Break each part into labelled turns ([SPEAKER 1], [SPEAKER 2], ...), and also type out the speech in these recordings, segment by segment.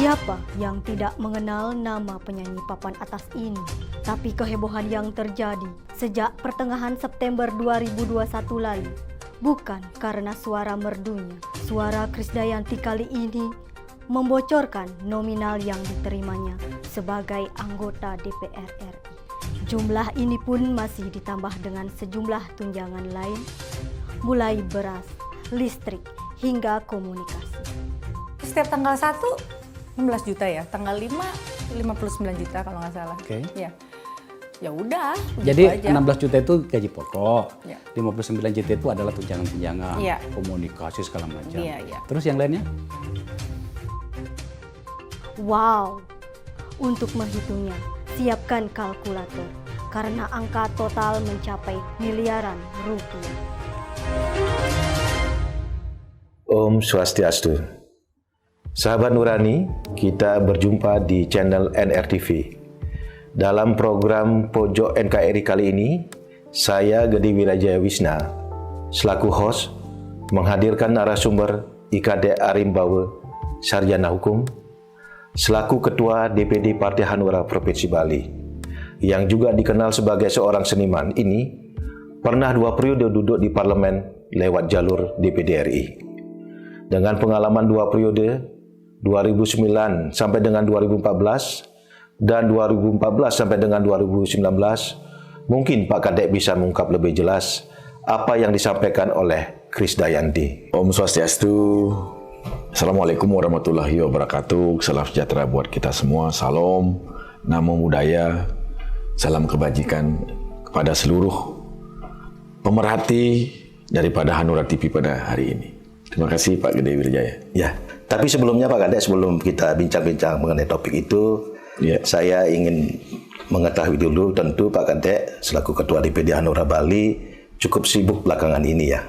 [SPEAKER 1] Siapa yang tidak mengenal nama penyanyi papan atas ini? Tapi kehebohan yang terjadi sejak pertengahan September 2021 lalu bukan karena suara merdunya. Suara Krisdayanti kali ini membocorkan nominal yang diterimanya sebagai anggota DPR RI. Jumlah ini pun masih ditambah dengan sejumlah tunjangan lain, mulai beras, listrik, hingga komunikasi.
[SPEAKER 2] Setiap tanggal 1 16 juta ya, tanggal 5 59 juta kalau nggak salah.
[SPEAKER 3] Oke.
[SPEAKER 2] Ya. Ya udah,
[SPEAKER 3] Jadi
[SPEAKER 2] aja.
[SPEAKER 3] 16 juta itu gaji pokok,
[SPEAKER 2] Ya.
[SPEAKER 3] 59 juta itu adalah tunjangan-tunjangan,
[SPEAKER 2] Ya.
[SPEAKER 3] komunikasi segala macam.
[SPEAKER 2] Iya, iya.
[SPEAKER 3] Terus yang lainnya?
[SPEAKER 1] Wow, untuk menghitungnya, siapkan kalkulator karena angka total mencapai miliaran rupiah.
[SPEAKER 4] Om Swastiastu. Sahabat Nurani, kita berjumpa di channel NRTV. Dalam program Pojok NKRI kali ini, saya Gede Wirajaya Wisna, selaku host, menghadirkan narasumber IKD Arimbawe, Sarjana Hukum, selaku Ketua DPD Partai Hanura Provinsi Bali, yang juga dikenal sebagai seorang seniman ini, pernah 2 periode duduk di parlemen lewat jalur DPD RI. Dengan pengalaman 2 periode, 2009 sampai dengan 2014 dan 2014 sampai dengan 2019, mungkin Pak Kadek bisa mengungkap lebih jelas apa yang disampaikan oleh Krisdayanti.
[SPEAKER 5] Om Swastiastu. Assalamualaikum warahmatullahi wabarakatuh. Salam sejahtera buat kita semua. Salam, namo budaya, salam kebajikan kepada seluruh pemerhati daripada Hanura TV pada hari ini. Terima kasih Pak Gede Wirajaya.
[SPEAKER 4] Ya, tapi sebelumnya Pak Kadek, sebelum kita bincang-bincang mengenai topik itu, saya ingin mengetahui dulu, tentu Pak Kadek selaku Ketua DPD Hanura Bali cukup sibuk belakangan ini ya,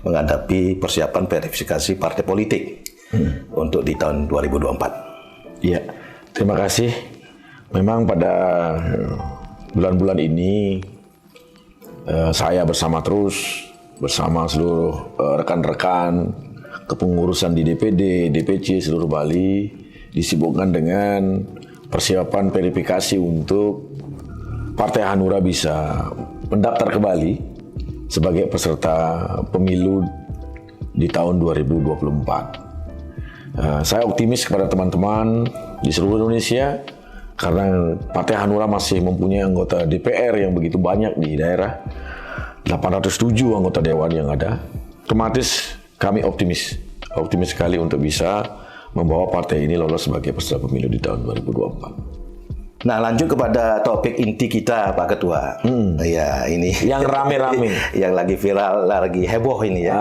[SPEAKER 4] menghadapi persiapan verifikasi partai politik untuk di tahun 2024.
[SPEAKER 5] Iya, terima kasih. Memang pada bulan-bulan ini saya bersama seluruh rekan-rekan kepengurusan di DPD, DPC seluruh Bali disibukkan dengan persiapan verifikasi untuk Partai Hanura bisa mendaftar ke Bali sebagai peserta pemilu di tahun 2024. Saya optimis kepada teman-teman di seluruh Indonesia karena Partai Hanura masih mempunyai anggota DPR yang begitu banyak di daerah. 807 anggota dewan yang ada. Otomatis kami optimis sekali untuk bisa membawa partai ini lolos sebagai peserta pemilu di tahun 2024.
[SPEAKER 4] Nah, lanjut kepada topik inti kita, Pak Ketua. Ya, ini
[SPEAKER 5] yang rame-rame,
[SPEAKER 4] yang lagi viral, lagi heboh ini ya.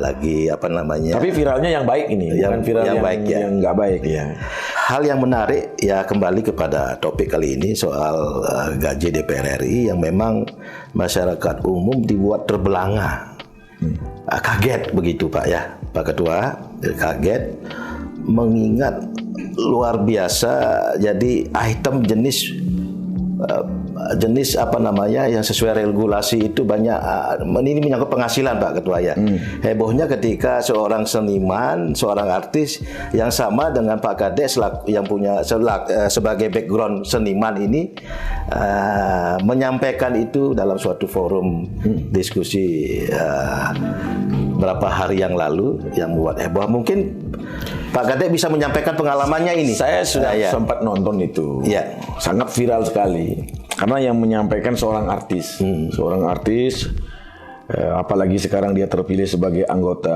[SPEAKER 4] Lagi apa namanya?
[SPEAKER 5] Tapi viralnya yang baik ini, bukan viral yang baik ya. Yang nggak baik ya.
[SPEAKER 4] Hal yang menarik ya, kembali kepada topik kali ini soal gaji DPR RI yang memang masyarakat umum dibuat terbelanga. Kaget begitu Pak ya, Pak Ketua, kaget mengingat luar biasa, jadi item jenis apa namanya yang sesuai regulasi itu banyak. Ini menyangkut penghasilan Pak Ketua ya. Hebohnya ketika seorang seniman, seorang artis yang sama dengan Pak Kadek yang punya sebagai background seniman ini menyampaikan itu dalam suatu forum diskusi berapa hari yang lalu yang membuat heboh. Mungkin Pak Kadek bisa menyampaikan pengalamannya ini.
[SPEAKER 5] Saya sudah sempat nonton itu.
[SPEAKER 4] Ya.
[SPEAKER 5] Sangat viral sekali. Karena yang menyampaikan seorang artis. Seorang artis, apalagi sekarang dia terpilih sebagai anggota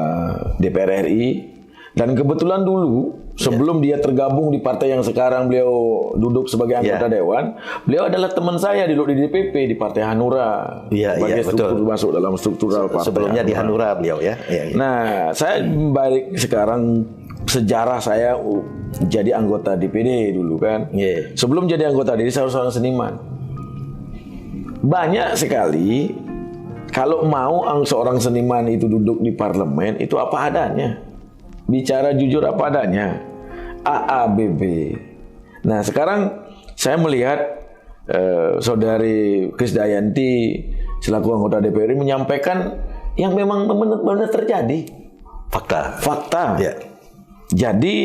[SPEAKER 5] DPR RI. Dan kebetulan dulu, sebelum dia tergabung di partai yang sekarang beliau duduk sebagai anggota dewan, beliau adalah teman saya di DPP di Partai Hanura. Sebagai struktur masuk dalam struktural partai.
[SPEAKER 4] Sebelumnya di Hanura beliau ya.
[SPEAKER 5] Nah, saya balik sekarang sejarah saya jadi anggota DPD dulu kan. Sebelum jadi anggota DPD saya seorang seniman. Banyak sekali kalau mau seorang seniman itu duduk di parlemen itu apa adanya. Bicara jujur apa adanya. AABB. Nah, sekarang saya melihat saudari Krisdayanti selaku anggota DPR menyampaikan yang memang benar-benar terjadi.
[SPEAKER 4] Fakta.
[SPEAKER 5] Fakta.
[SPEAKER 4] Ya.
[SPEAKER 5] Jadi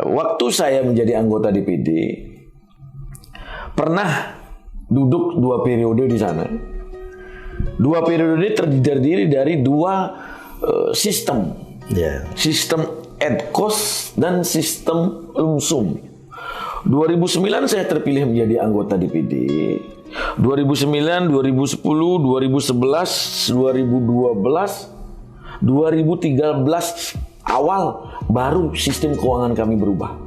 [SPEAKER 5] waktu saya menjadi anggota DPD pernah duduk 2 periode di sana. 2 periode ini terdiri dari 2 sistem. Sistem Edkos dan sistem Lumsum. 2009 saya terpilih menjadi anggota DPD. 2009, 2010, 2011, 2012, 2013 awal baru sistem keuangan kami berubah.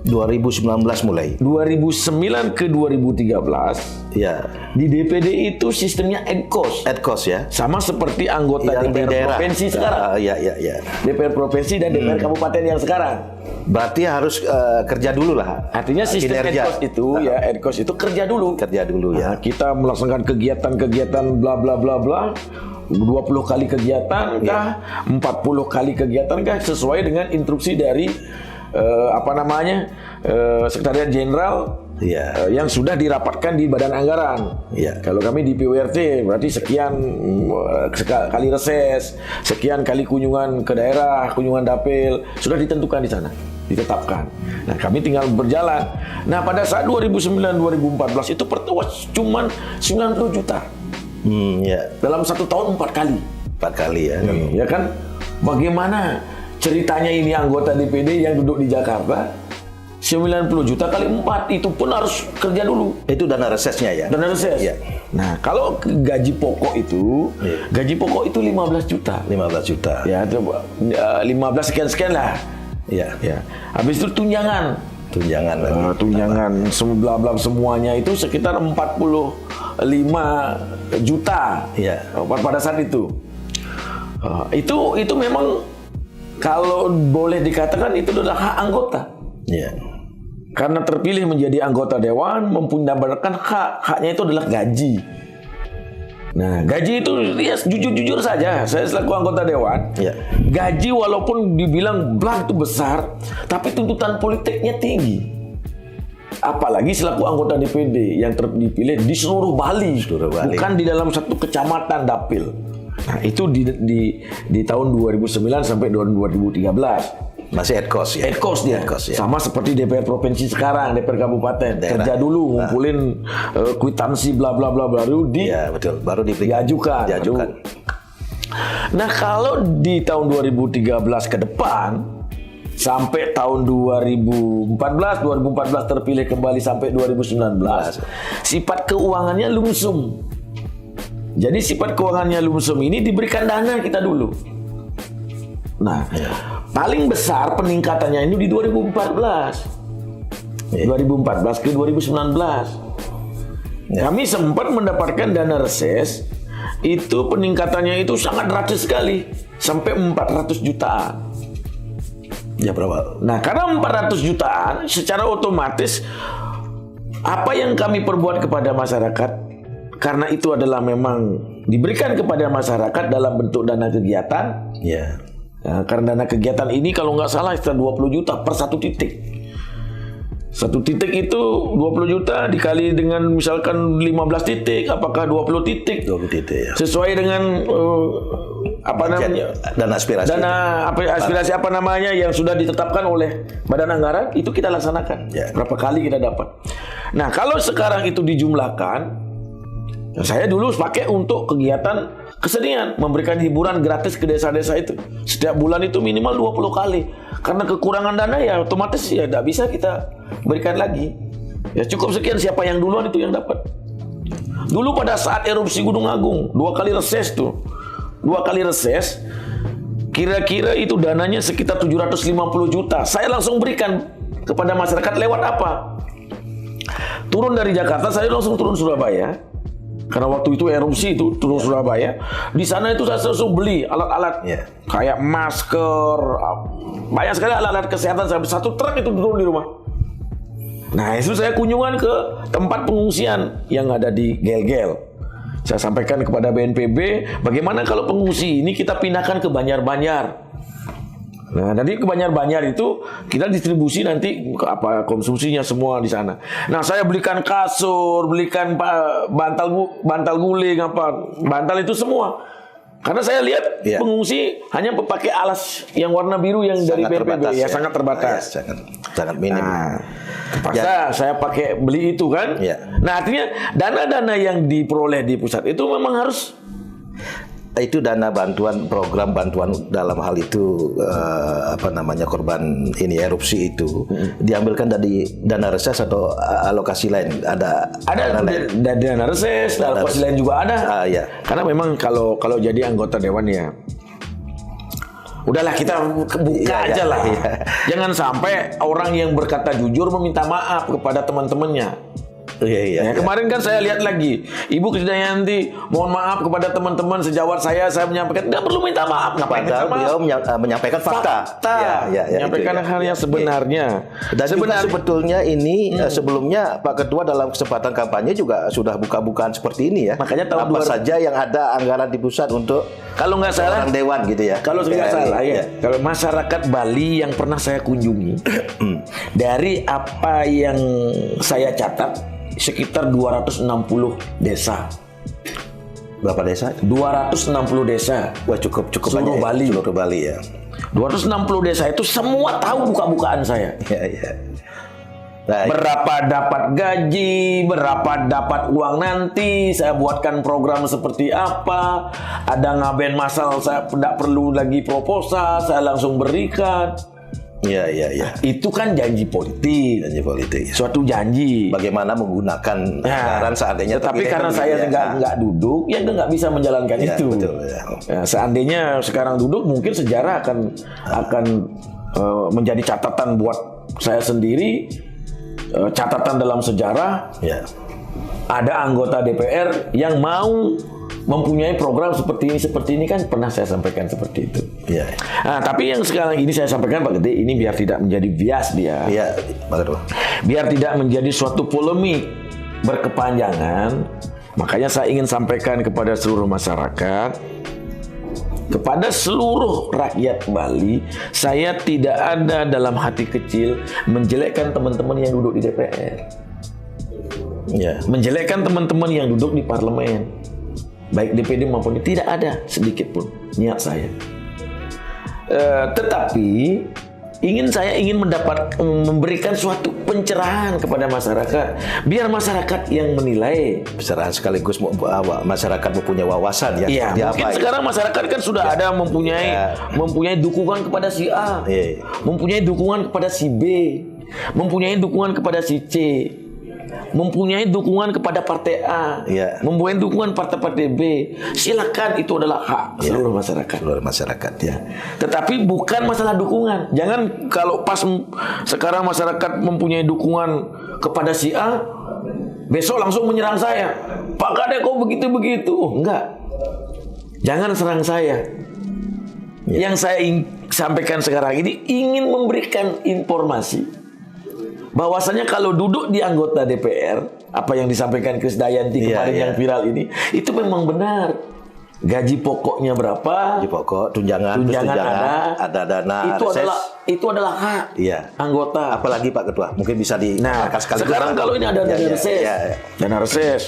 [SPEAKER 4] 2019 mulai.
[SPEAKER 5] 2009 ke 2013
[SPEAKER 4] Ya.
[SPEAKER 5] di DPD itu sistemnya Edkos.
[SPEAKER 4] Edkos ya.
[SPEAKER 5] Sama seperti anggota
[SPEAKER 4] Yang di
[SPEAKER 5] DPR
[SPEAKER 4] daerah.
[SPEAKER 5] provinsi sekarang.
[SPEAKER 4] Ya.
[SPEAKER 5] DPR provinsi dan DPR kabupaten yang sekarang.
[SPEAKER 4] Berarti harus kerja dulu lah.
[SPEAKER 5] Artinya sistem
[SPEAKER 4] Kinerja.
[SPEAKER 5] Edkos itu Edkos itu kerja dulu.
[SPEAKER 4] Kerja dulu ya.
[SPEAKER 5] Nah, kita melaksanakan kegiatan-kegiatan bla bla bla bla. 20 kali kegiatan kah? 40 kali kegiatan kah? Sesuai dengan instruksi dari Sekretariat Jenderal yang sudah dirapatkan di Badan Anggaran. Kalau kami di PWRT berarti sekian kali reses, sekian kali kunjungan ke daerah, kunjungan dapil sudah ditentukan di sana, ditetapkan. Nah, kami tinggal berjalan. Nah, pada saat 2009-2014 itu cuman 90 juta. Dalam 1 tahun 4 kali.
[SPEAKER 4] 4 kali ya.
[SPEAKER 5] Ya kan? Bagaimana ceritanya ini anggota DPD yang duduk di Jakarta 90 juta kali 4 itu pun harus kerja dulu.
[SPEAKER 4] Itu dana resesnya ya.
[SPEAKER 5] Dana reses. Nah, kalau gaji pokok itu 15 juta.
[SPEAKER 4] 15 juta.
[SPEAKER 5] Ya, 15 sekian lah.
[SPEAKER 4] Ya.
[SPEAKER 5] Habis itu tunjangan. Tunjangan bla semuanya itu sekitar 45 juta. Pada saat itu. Itu memang kalau boleh dikatakan itu adalah hak anggota. Karena terpilih menjadi anggota dewan mendapatkan haknya itu adalah gaji. Nah, gaji itu ya jujur saja, saya selaku anggota dewan, gaji walaupun dibilang itu besar, tapi tuntutan politiknya tinggi. Apalagi selaku anggota DPD yang dipilih di seluruh Bali, bukan di dalam satu kecamatan dapil. Nah, itu di tahun 2009 sampai 2013.
[SPEAKER 4] Masih Edkos ya.
[SPEAKER 5] Edkos dia. Sama seperti DPR provinsi sekarang, DPR kabupaten. Kerja dulu ngumpulin kwitansi bla bla bla baru
[SPEAKER 4] baru
[SPEAKER 5] diajukan. Nah, kalau di tahun 2013 ke depan sampai tahun 2014 terpilih kembali sampai 2019, sifat keuangannya lumsum. Jadi sifat keuangannya lumsum ini diberikan dana kita dulu. Nah, paling besar peningkatannya ini di 2014. 2014 ke 2019. Kami sempat mendapatkan dana reses, itu peningkatannya itu sangat drastis sekali, sampai 400 jutaan.
[SPEAKER 4] Ya berapa?
[SPEAKER 5] Nah, karena 400 jutaan, secara otomatis apa yang kami perbuat kepada masyarakat, karena itu adalah memang diberikan kepada masyarakat dalam bentuk dana kegiatan. Nah, karena dana kegiatan ini kalau nggak salah sekitar 20 juta per satu titik. Satu titik itu 20 juta dikali dengan misalkan 15 titik, apakah 20 titik?
[SPEAKER 4] 20 titik ya.
[SPEAKER 5] Sesuai dengan
[SPEAKER 4] dana aspirasi.
[SPEAKER 5] Aspirasi yang sudah ditetapkan oleh Badan Anggaran, itu kita laksanakan. Berapa kali kita dapat. Nah, kalau sekarang itu dijumlahkan, saya dulu pakai untuk kegiatan kesenian, memberikan hiburan gratis ke desa-desa itu. Setiap bulan itu minimal 20 kali. Karena kekurangan dana ya otomatis ya tidak bisa kita berikan lagi. Ya cukup sekian, siapa yang duluan itu yang dapat. Dulu pada saat erupsi Gunung Agung, 2 kali reses tuh. 2 kali reses, kira-kira itu dananya sekitar 750 juta. Saya langsung berikan kepada masyarakat lewat apa? Turun dari Jakarta, saya langsung turun Surabaya. Karena waktu itu erupsi itu turun Surabaya. Di sana itu saya langsung beli alat-alat kayak masker, banyak sekali alat-alat kesehatan, sampai 1 truk itu turun di rumah. Nah, itu saya kunjungan ke tempat pengungsian yang ada di Gel-Gel. Saya sampaikan kepada BNPB, bagaimana kalau pengungsi ini kita pindahkan ke Banjar-Banjar. Nah, nanti ke Banjar-Banjar itu kita distribusi nanti ke konsumsinya semua di sana. Nah, saya belikan kasur, belikan bantal guling bantal itu semua. Karena saya lihat
[SPEAKER 4] Iya.
[SPEAKER 5] pengungsi hanya pakai alas yang warna biru yang dari
[SPEAKER 4] Sangat
[SPEAKER 5] PBB
[SPEAKER 4] terbatas,
[SPEAKER 5] ya, sangat terbatas.
[SPEAKER 4] Ya, sangat minim.
[SPEAKER 5] Nah, terpaksa saya pakai beli itu kan.
[SPEAKER 4] Iya.
[SPEAKER 5] Nah, artinya dana-dana yang diperoleh di pusat itu memang harus
[SPEAKER 4] Itu dana bantuan, program bantuan dalam hal itu korban ini erupsi itu diambilkan dari dana reses atau alokasi lain, ada dana lain.
[SPEAKER 5] dana reses, dana alokasi lain juga ada.
[SPEAKER 4] Iya.
[SPEAKER 5] Karena memang kalau jadi anggota dewan ya udahlah kita buka
[SPEAKER 4] Iya,
[SPEAKER 5] aja lah.
[SPEAKER 4] iya.
[SPEAKER 5] Jangan sampai orang yang berkata jujur meminta maaf kepada teman-temannya.
[SPEAKER 4] Iya.
[SPEAKER 5] Ya, kemarin kan saya lihat lagi, Ibu Krisdayanti, mohon maaf kepada teman-teman sejawat saya menyampaikan, tidak perlu minta maaf. Ngapain minta
[SPEAKER 4] Padahal
[SPEAKER 5] maaf?
[SPEAKER 4] beliau menyampaikan fakta. Ya,
[SPEAKER 5] Menyampaikan
[SPEAKER 4] itu ya.
[SPEAKER 5] hal yang sebenarnya.
[SPEAKER 4] Dan juga sebetulnya ini sebelumnya Pak Ketua dalam kesempatan kampanye juga sudah buka-bukaan seperti ini ya.
[SPEAKER 5] Makanya tahun
[SPEAKER 4] apa saja yang ada anggaran di pusat untuk
[SPEAKER 5] Kalau nggak salah,
[SPEAKER 4] orang dewan gitu ya.
[SPEAKER 5] kalau nggak
[SPEAKER 4] DPR.
[SPEAKER 5] salah ya, kalau masyarakat Bali yang pernah saya kunjungi, dari apa yang saya catat, sekitar 260 desa.
[SPEAKER 4] Berapa desa?
[SPEAKER 5] 260 desa.
[SPEAKER 4] Wah, cukup
[SPEAKER 5] Seluruh
[SPEAKER 4] banyak.
[SPEAKER 5] Bali.
[SPEAKER 4] Seluruh Bali ya.
[SPEAKER 5] 260 desa itu semua tahu buka-bukaan saya.
[SPEAKER 4] Iya. Nah,
[SPEAKER 5] Berapa dapat gaji, berapa dapat uang nanti, saya buatkan program seperti apa, ada ngaben masal, saya tidak perlu lagi proposal, saya langsung berikan.
[SPEAKER 4] Iya.
[SPEAKER 5] Itu kan janji politik,
[SPEAKER 4] Janji politik.
[SPEAKER 5] suatu janji.
[SPEAKER 4] Bagaimana menggunakan anggaran seandainya
[SPEAKER 5] Tetapi
[SPEAKER 4] terpilih
[SPEAKER 5] karena
[SPEAKER 4] kan
[SPEAKER 5] saya
[SPEAKER 4] gitu ya.
[SPEAKER 5] nggak duduk, ya nggak bisa menjalankan
[SPEAKER 4] Ya,
[SPEAKER 5] itu.
[SPEAKER 4] betul, ya.
[SPEAKER 5] Ya, seandainya sekarang duduk, mungkin sejarah akan menjadi catatan buat saya sendiri, catatan dalam sejarah.
[SPEAKER 4] Ya.
[SPEAKER 5] Ada anggota DPR yang mau mempunyai program seperti ini kan pernah saya sampaikan seperti itu.
[SPEAKER 4] Iya.
[SPEAKER 5] Nah, tapi yang sekarang ini saya sampaikan Pak Gede, ini biar tidak menjadi bias dia.
[SPEAKER 4] Iya, Pak Ketua.
[SPEAKER 5] Biar tidak menjadi suatu polemik berkepanjangan, makanya saya ingin sampaikan kepada seluruh masyarakat, kepada seluruh rakyat Bali, saya tidak ada dalam hati kecil menjelekkan teman-teman yang duduk di DPR.
[SPEAKER 4] Iya.
[SPEAKER 5] Menjelekkan teman-teman yang duduk di parlemen, baik DPD maupun tidak ada sedikit pun niat saya. Tetapi saya ingin memberikan suatu pencerahan kepada masyarakat, biar masyarakat yang menilai.
[SPEAKER 4] Pencerahan sekaligus masyarakat mempunyai wawasan ya.
[SPEAKER 5] Iya,
[SPEAKER 4] seperti
[SPEAKER 5] mungkin
[SPEAKER 4] apa,
[SPEAKER 5] sekarang masyarakat kan sudah ada mempunyai dukungan kepada si A,
[SPEAKER 4] Iya.
[SPEAKER 5] mempunyai dukungan kepada si B, mempunyai dukungan kepada si C, mempunyai dukungan kepada partai A,
[SPEAKER 4] Iya.
[SPEAKER 5] mempunyai dukungan partai-partai B. Silakan, itu adalah hak seluruh masyarakat.
[SPEAKER 4] seluruh masyarakat ya.
[SPEAKER 5] Tetapi bukan masalah dukungan. Jangan kalau pas sekarang masyarakat mempunyai dukungan kepada si A, besok langsung menyerang saya. Pak Kade kok begitu-begitu? Oh, enggak. Jangan serang saya. Yang saya sampaikan sekarang ini ingin memberikan informasi bahwasanya kalau duduk di anggota DPR, apa yang disampaikan Krisdayanti kemarin yang viral ini, itu memang benar. Gaji pokoknya berapa?
[SPEAKER 4] Gaji pokok, tunjangan ada dana reses.
[SPEAKER 5] Itu adalah hak anggota.
[SPEAKER 4] Apalagi Pak Ketua, mungkin bisa
[SPEAKER 5] sekarang kalau ini ada dana reses. Dana reses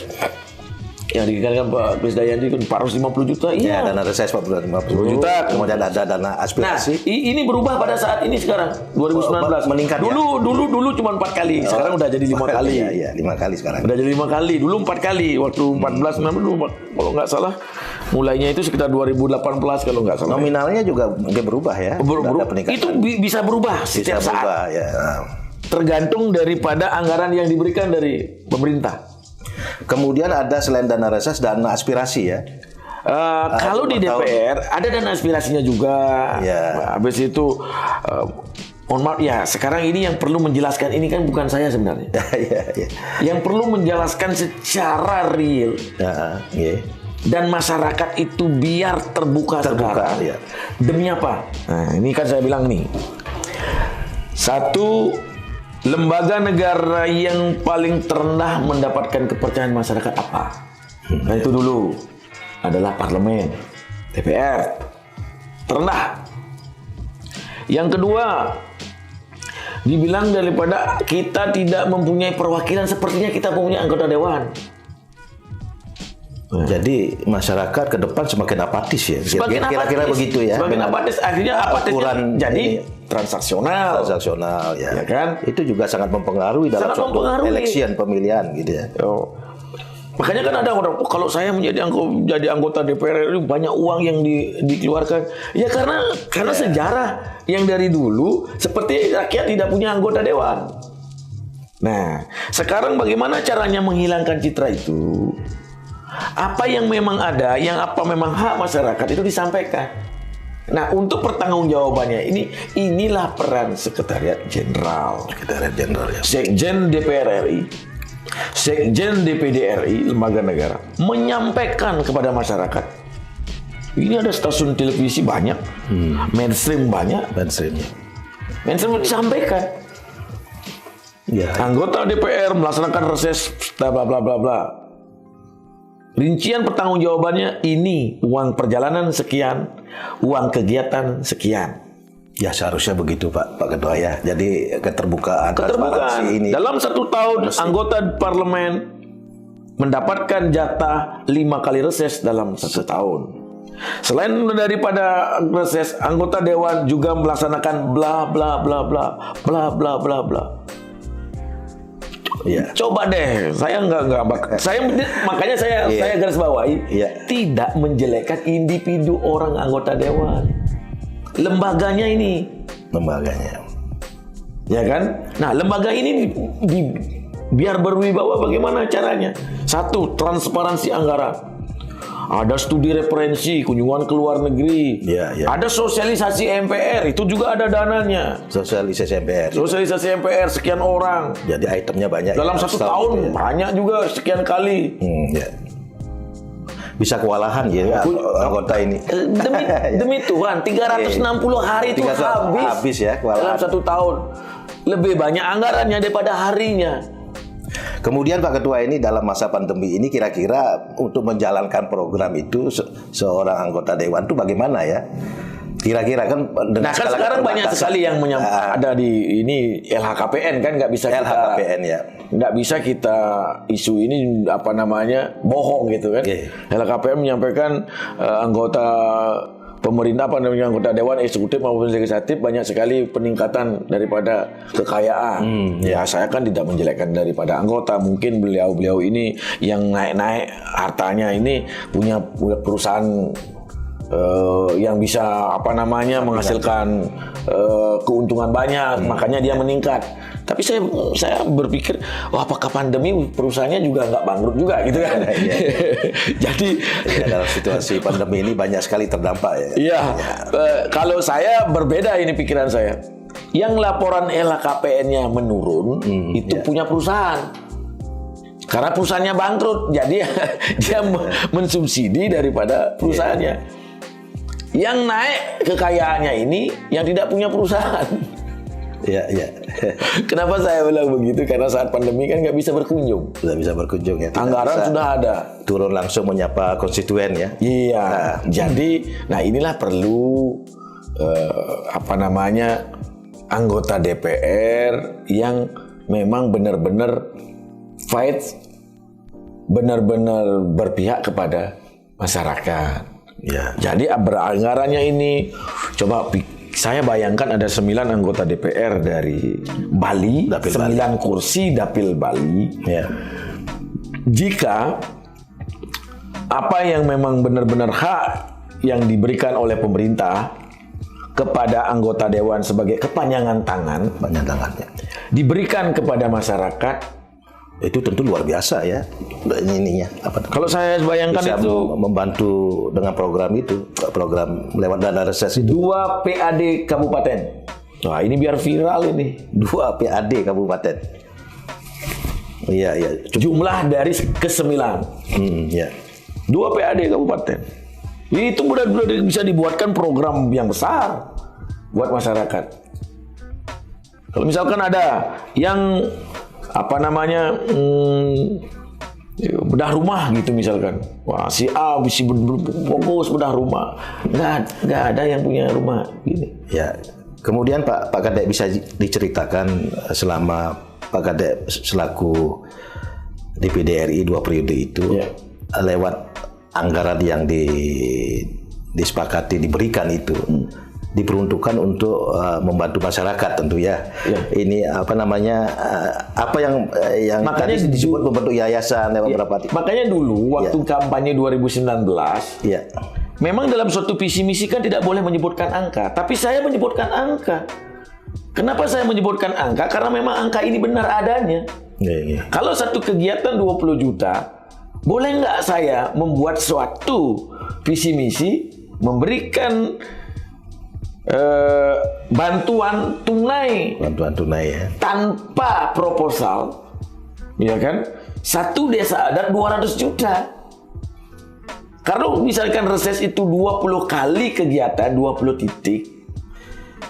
[SPEAKER 5] yang dikatakan Pak Krisdayanti kan 450 juta.
[SPEAKER 4] Iya, dana reses 450 juta. Kemudian ada dana aspirasi.
[SPEAKER 5] Nah, ini berubah pada saat ini sekarang 2019.
[SPEAKER 4] Meningkat ya?
[SPEAKER 5] Dulu cuma 4 kali. Sekarang udah jadi 5 kali.
[SPEAKER 4] Iya, 5 kali sekarang.
[SPEAKER 5] Udah jadi 5 kali. Dulu 4 kali. Waktu 14 dulu kalau nggak salah mulainya itu sekitar 2018 kalau nggak salah.
[SPEAKER 4] Nominalnya juga mungkin berubah ya. Ada peningkatan.
[SPEAKER 5] Itu bisa berubah setiap saat.
[SPEAKER 4] Ya.
[SPEAKER 5] Tergantung daripada anggaran yang diberikan dari pemerintah.
[SPEAKER 4] Kemudian ada selain dana reses, dana aspirasi ya.
[SPEAKER 5] Kalau di DPR ada dana aspirasinya juga.
[SPEAKER 4] Ya.
[SPEAKER 5] Habis itu mohon maaf ya, sekarang ini yang perlu menjelaskan ini kan bukan saya sebenarnya.
[SPEAKER 4] Iya.
[SPEAKER 5] Yang perlu menjelaskan secara real.
[SPEAKER 4] Iya.
[SPEAKER 5] Dan masyarakat itu biar terbuka sekarang.
[SPEAKER 4] Ya.
[SPEAKER 5] Demi apa? Nah, ini kan saya bilang nih. Satu, lembaga negara yang paling terendah mendapatkan kepercayaan masyarakat apa? Nah, itu dulu adalah parlemen, DPR. Terendah. Yang kedua, dibilang daripada kita tidak mempunyai perwakilan, sepertinya kita mempunyai anggota dewan.
[SPEAKER 4] Jadi masyarakat ke depan semakin apatis ya. Kira-kira begitu ya.
[SPEAKER 5] Semakin apatis, akhirnya apatisnya jadi transaksional.
[SPEAKER 4] Ya.
[SPEAKER 5] Ya kan?
[SPEAKER 4] Itu juga sangat mempengaruhi dalam
[SPEAKER 5] Sangat
[SPEAKER 4] suatu
[SPEAKER 5] mempengaruhi.
[SPEAKER 4] election pemilihan gitu ya.
[SPEAKER 5] Oh. Makanya kan ada orang, kalau saya jadi anggota DPR RI banyak uang yang dikeluarkan. Ya karena sejarah yang dari dulu seperti rakyat tidak punya anggota dewan. Nah, sekarang bagaimana caranya menghilangkan citra itu? Apa yang memang ada, yang apa memang hak masyarakat itu disampaikan. Nah, untuk pertanggungjawabannya inilah peran Sekretariat Jenderal.
[SPEAKER 4] Ya.
[SPEAKER 5] Sekjen DPR RI, Sekjen DPD RI, lembaga negara, menyampaikan kepada masyarakat. Ini ada stasiun televisi banyak, mainstream banyak, mainstream disampaikan.
[SPEAKER 4] Ya.
[SPEAKER 5] Anggota DPR melaksanakan reses, bla bla bla bla bla. Rincian pertanggungjawabannya ini, uang perjalanan sekian, uang kegiatan sekian.
[SPEAKER 4] Ya seharusnya begitu Pak Ketua ya. Jadi keterbukaan transparansi ini.
[SPEAKER 5] Dalam 1 tahun anggota parlemen mendapatkan jatah 5 kali reses dalam 1 tahun. Selain daripada reses, anggota dewan juga melaksanakan bla bla bla bla bla bla bla bla.
[SPEAKER 4] Ya.
[SPEAKER 5] Coba deh, makanya saya garis bawahi, tidak menjelekkan individu orang anggota dewan, lembaganya ini, ya kan? Nah, lembaga ini biar berwibawa bagaimana caranya? 1, transparansi anggaran. Ada studi referensi, kunjungan ke luar negeri. Ada sosialisasi MPR, itu juga ada dananya.
[SPEAKER 4] Sosialisasi
[SPEAKER 5] MPR sekian orang.
[SPEAKER 4] Jadi itemnya banyak.
[SPEAKER 5] Dalam 1 tahun banyak juga sekian kali.
[SPEAKER 4] Bisa kewalahan ya anggota ini.
[SPEAKER 5] Demi Tuhan, 360 hari itu habis
[SPEAKER 4] ya kewalahan.
[SPEAKER 5] dalam 1 tahun. Lebih banyak anggarannya daripada harinya.
[SPEAKER 4] Kemudian Pak Ketua ini dalam masa pandemi ini kira-kira untuk menjalankan program itu seorang anggota dewan itu bagaimana ya? Kira-kira kan.
[SPEAKER 5] Nah kan sekarang banyak sekali yang ada di ini LHKPN kan nggak bisa nggak bisa kita isu ini bohong gitu kan. LHKPN menyampaikan anggota pemerintah anggota dewan eksekutif maupun legislatif banyak sekali peningkatan daripada kekayaan. Ya saya kan tidak menjelekkan daripada anggota, mungkin beliau ini yang naik hartanya ini punya perusahaan yang bisa menghasilkan keuntungan banyak, makanya dia meningkat. Tapi saya berpikir, apakah pandemi perusahaannya juga nggak bangkrut juga gitu kan? Jadi
[SPEAKER 4] dalam situasi pandemi ini banyak sekali terdampak ya.
[SPEAKER 5] Iya. Kalau saya berbeda ini pikiran saya. Yang laporan LHKPN-nya menurun itu punya perusahaan. Karena perusahaannya bangkrut, jadi dia mensubsidi daripada perusahaannya. Yang naik kekayaannya ini yang tidak punya perusahaan. Kenapa saya bilang begitu? Karena saat pandemi kan nggak bisa berkunjung.
[SPEAKER 4] Tidak bisa berkunjung ya.
[SPEAKER 5] Anggaran sudah ada.
[SPEAKER 4] Turun langsung menyapa konstituen ya.
[SPEAKER 5] Iya. Jadi, inilah perlu anggota DPR yang memang benar-benar fight, benar-benar berpihak kepada masyarakat. Jadi anggarannya ini coba saya bayangkan ada 9 anggota DPR dari Bali, 9 kursi dapil Bali. Jika apa yang memang benar-benar hak yang diberikan oleh pemerintah kepada anggota dewan sebagai kepanjangan tangan, diberikan kepada masyarakat,
[SPEAKER 4] itu tentu luar biasa ya ininya.
[SPEAKER 5] Kalau saya bayangkan
[SPEAKER 4] bisa
[SPEAKER 5] itu
[SPEAKER 4] membantu dengan program lewat dana reses itu.
[SPEAKER 5] 2 PAD kabupaten. Nah ini biar viral ini.
[SPEAKER 4] 2 PAD kabupaten. Iya.
[SPEAKER 5] Jumlah dari ke-9. 2 PAD kabupaten. Itu udah bisa dibuatkan program yang besar buat masyarakat. Kalau misalkan ada yang bedah rumah gitu misalkan, wah si A bisa fokus bedah rumah, nggak ada yang punya rumah gini.
[SPEAKER 4] Kemudian Pak Kadek bisa diceritakan selama Pak Kadek selaku DPD RI 2 periode itu, lewat anggaran yang disepakati diberikan itu diperuntukkan untuk membantu masyarakat tentu ya. Ini apa namanya apa yang
[SPEAKER 5] Makanya
[SPEAKER 4] tadi disebut membentuk yayasan lewat berapa
[SPEAKER 5] Makanya dulu waktu kampanye 2019
[SPEAKER 4] ya.
[SPEAKER 5] memang dalam suatu visi misi kan tidak boleh menyebutkan angka, tapi saya menyebutkan angka. Kenapa saya menyebutkan angka? Karena memang angka ini benar adanya. Kalau satu kegiatan 20 juta, boleh nggak saya membuat suatu visi misi memberikan bantuan tunai
[SPEAKER 4] ya.
[SPEAKER 5] tanpa proposal, ya kan? Satu desa adat 200 juta. Kalau misalkan reses itu 20 kali kegiatan, 20 titik.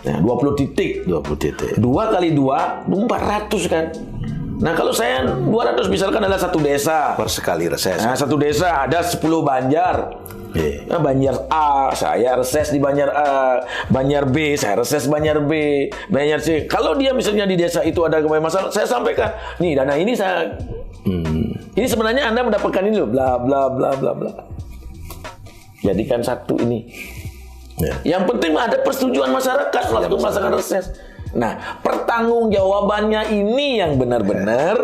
[SPEAKER 5] Nah, 20 titik. 2 kali 2, 400 kan. Nah, kalau saya 200 misalkan adalah satu desa.
[SPEAKER 4] Per sekali reses.
[SPEAKER 5] Nah, satu desa ada 10 banjar. Nah, Banjar A, saya reses di Banjar A. Banjar B, saya reses Banjar B. Banjar C. Kalau dia misalnya di desa itu ada masalah, saya sampaikan, nih dana ini saya... Ini sebenarnya Anda mendapatkan ini loh, bla bla bla bla bla. Jadikan satu ini. Yang penting ada persetujuan masyarakat waktu melaksanakan reses. Nah, pertanggungjawabannya ini yang benar-benar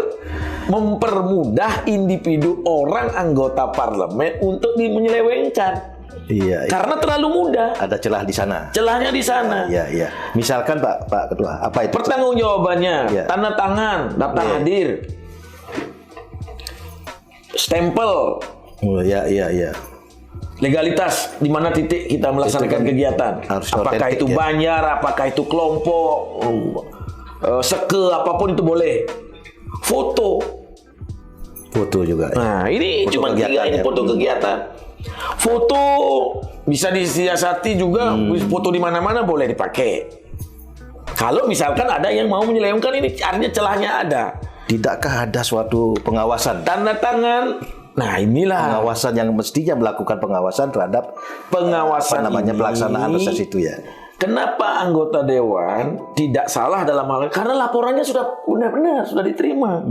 [SPEAKER 5] mempermudah individu orang anggota parlemen untuk menyelewengkan.
[SPEAKER 4] Iya.
[SPEAKER 5] Karena terlalu mudah.
[SPEAKER 4] Ada celah di sana.
[SPEAKER 5] Celahnya di sana.
[SPEAKER 4] Iya. Misalkan Pak Ketua, apa itu?
[SPEAKER 5] Pertanggungjawabannya, tanda tangan, daftar hadir, stempel.
[SPEAKER 4] Oh, iya.
[SPEAKER 5] Legalitas di mana titik kita melaksanakan kegiatan. Apakah itu banjar, apakah itu kelompok, seke, apapun itu boleh. Foto
[SPEAKER 4] juga.
[SPEAKER 5] Nah, ini cuma 3 ini foto kegiatan. Foto bisa disiasati juga, foto di mana-mana boleh dipakai. Kalau misalkan ada yang mau menyelewengkan, ini artinya celahnya ada.
[SPEAKER 4] Tidakkah ada suatu pengawasan?
[SPEAKER 5] Tanda tangan. Nah, inilah
[SPEAKER 4] pengawasan yang mestinya melakukan pengawasan terhadap pelaksanaan reses itu ya.
[SPEAKER 5] Kenapa anggota dewan tidak salah dalam hal karena laporannya sudah benar-benar sudah diterima.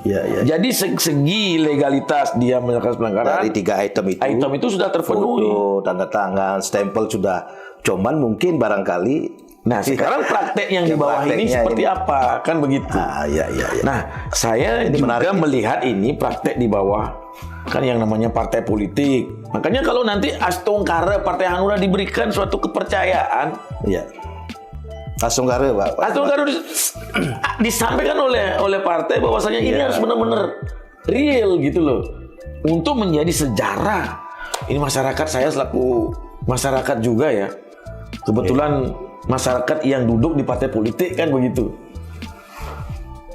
[SPEAKER 4] Iya.
[SPEAKER 5] Jadi segi legalitas dia melakukan pelanggaran
[SPEAKER 4] dari 3 item itu
[SPEAKER 5] sudah terpenuhi.
[SPEAKER 4] Foto, tanda tangan, stempel sudah. Cuman mungkin barangkali.
[SPEAKER 5] Nah, sekarang praktek yang di bawah ini seperti apa? Kan begitu.
[SPEAKER 4] Iya.
[SPEAKER 5] Nah, saya juga melihat ini praktek di bawah. Kan yang namanya partai politik. Makanya kalau nanti Astungkara Partai Hanura diberikan suatu kepercayaan.
[SPEAKER 4] Iya. Astungkara, Pak.
[SPEAKER 5] Astungkara disampaikan oleh partai bahwasanya ini harus benar-benar real gitu loh. Untuk menjadi sejarah. Ini masyarakat, saya selaku masyarakat juga ya. Kebetulan masyarakat yang duduk di partai politik kan begitu.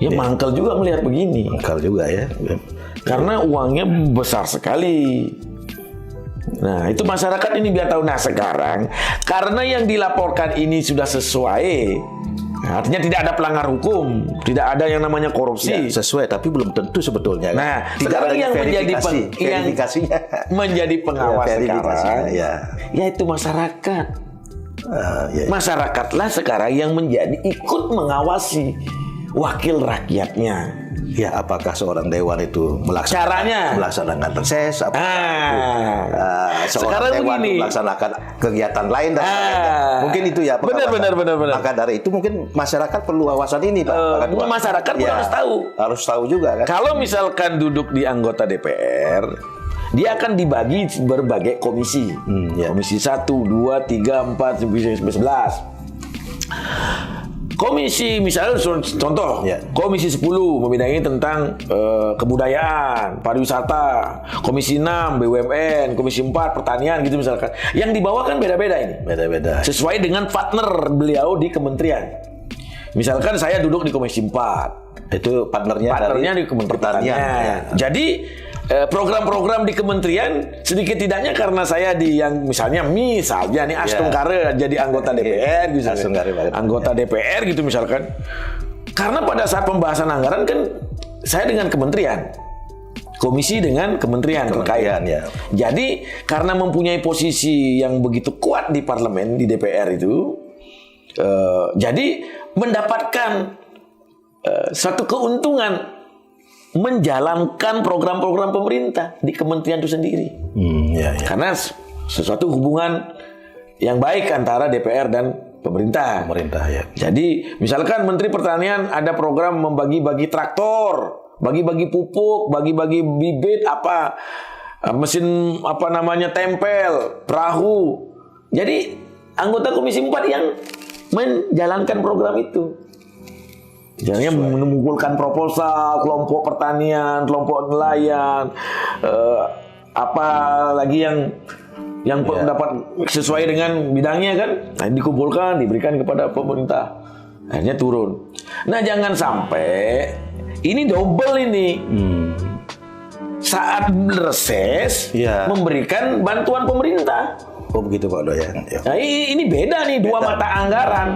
[SPEAKER 5] Ya mangkal juga melihat begini.
[SPEAKER 4] Mangkal juga ya.
[SPEAKER 5] Karena uangnya besar sekali. Nah, itu masyarakat ini biar tahu. Nah, sekarang karena yang dilaporkan ini sudah sesuai, artinya tidak ada pelanggar hukum, tidak ada yang namanya korupsi.
[SPEAKER 4] Ya, sesuai, tapi belum tentu sebetulnya.
[SPEAKER 5] Nah,
[SPEAKER 4] tidak
[SPEAKER 5] sekarang
[SPEAKER 4] ada
[SPEAKER 5] yang
[SPEAKER 4] verifikasinya.
[SPEAKER 5] menjadi pengawas sekarang, yaitu masyarakat. Masyarakatlah sekarang yang menjadi ikut mengawasi wakil rakyatnya.
[SPEAKER 4] Ya, apakah seorang dewan itu melaksanakan reses? Seorang dewan
[SPEAKER 5] begini.
[SPEAKER 4] melaksanakan kegiatan lain dan sebagainya. Mungkin itu ya.
[SPEAKER 5] Benar.
[SPEAKER 4] Maka dari itu mungkin masyarakat perlu wawasan ini, Pak.
[SPEAKER 5] Masyarakat pun harus tahu.
[SPEAKER 4] Harus tahu juga kan.
[SPEAKER 5] Kalau misalkan duduk di anggota DPR, dia akan dibagi berbagai komisi. Komisi 1, 2, 3, 4, sampai 11. Komisi misalnya contoh, Komisi 10 membidangi tentang kebudayaan, pariwisata, Komisi 6 BUMN, Komisi 4 pertanian gitu misalkan. Yang di bawah kan beda-beda ini.
[SPEAKER 4] Beda-beda.
[SPEAKER 5] Sesuai dengan partner beliau di kementerian. Misalkan saya duduk di Komisi 4.
[SPEAKER 4] Itu partnernya
[SPEAKER 5] di Kementerian Pertanian. Jadi program-program di kementerian sedikit tidaknya karena saya misalnya nih Astungkara jadi anggota DPR gitu, anggota DPR gitu misalkan. Karena pada saat pembahasan anggaran kan saya dengan kementerian, komisi dengan kementerian terkait. Jadi karena mempunyai posisi yang begitu kuat di parlemen di DPR itu, jadi mendapatkan satu keuntungan menjalankan program-program pemerintah di kementerian itu sendiri.
[SPEAKER 4] Ya.
[SPEAKER 5] Karena sesuatu hubungan yang baik antara DPR dan pemerintah.
[SPEAKER 4] Pemerintah ya.
[SPEAKER 5] Jadi misalkan Menteri Pertanian ada program membagi-bagi traktor, bagi-bagi pupuk, bagi-bagi bibit mesin tempel, perahu. Jadi anggota Komisi 4 yang menjalankan program itu. Jangan mengumpulkan proposal, kelompok pertanian, kelompok nelayan, apa lagi yang dapat sesuai dengan bidangnya kan, nah, dikumpulkan, diberikan kepada pemerintah, akhirnya turun. Nah jangan sampai ini double ini. Saat reses memberikan bantuan pemerintah.
[SPEAKER 4] Oh begitu Pak Doyan. Ya.
[SPEAKER 5] Nah ini beda nih dua mata anggaran.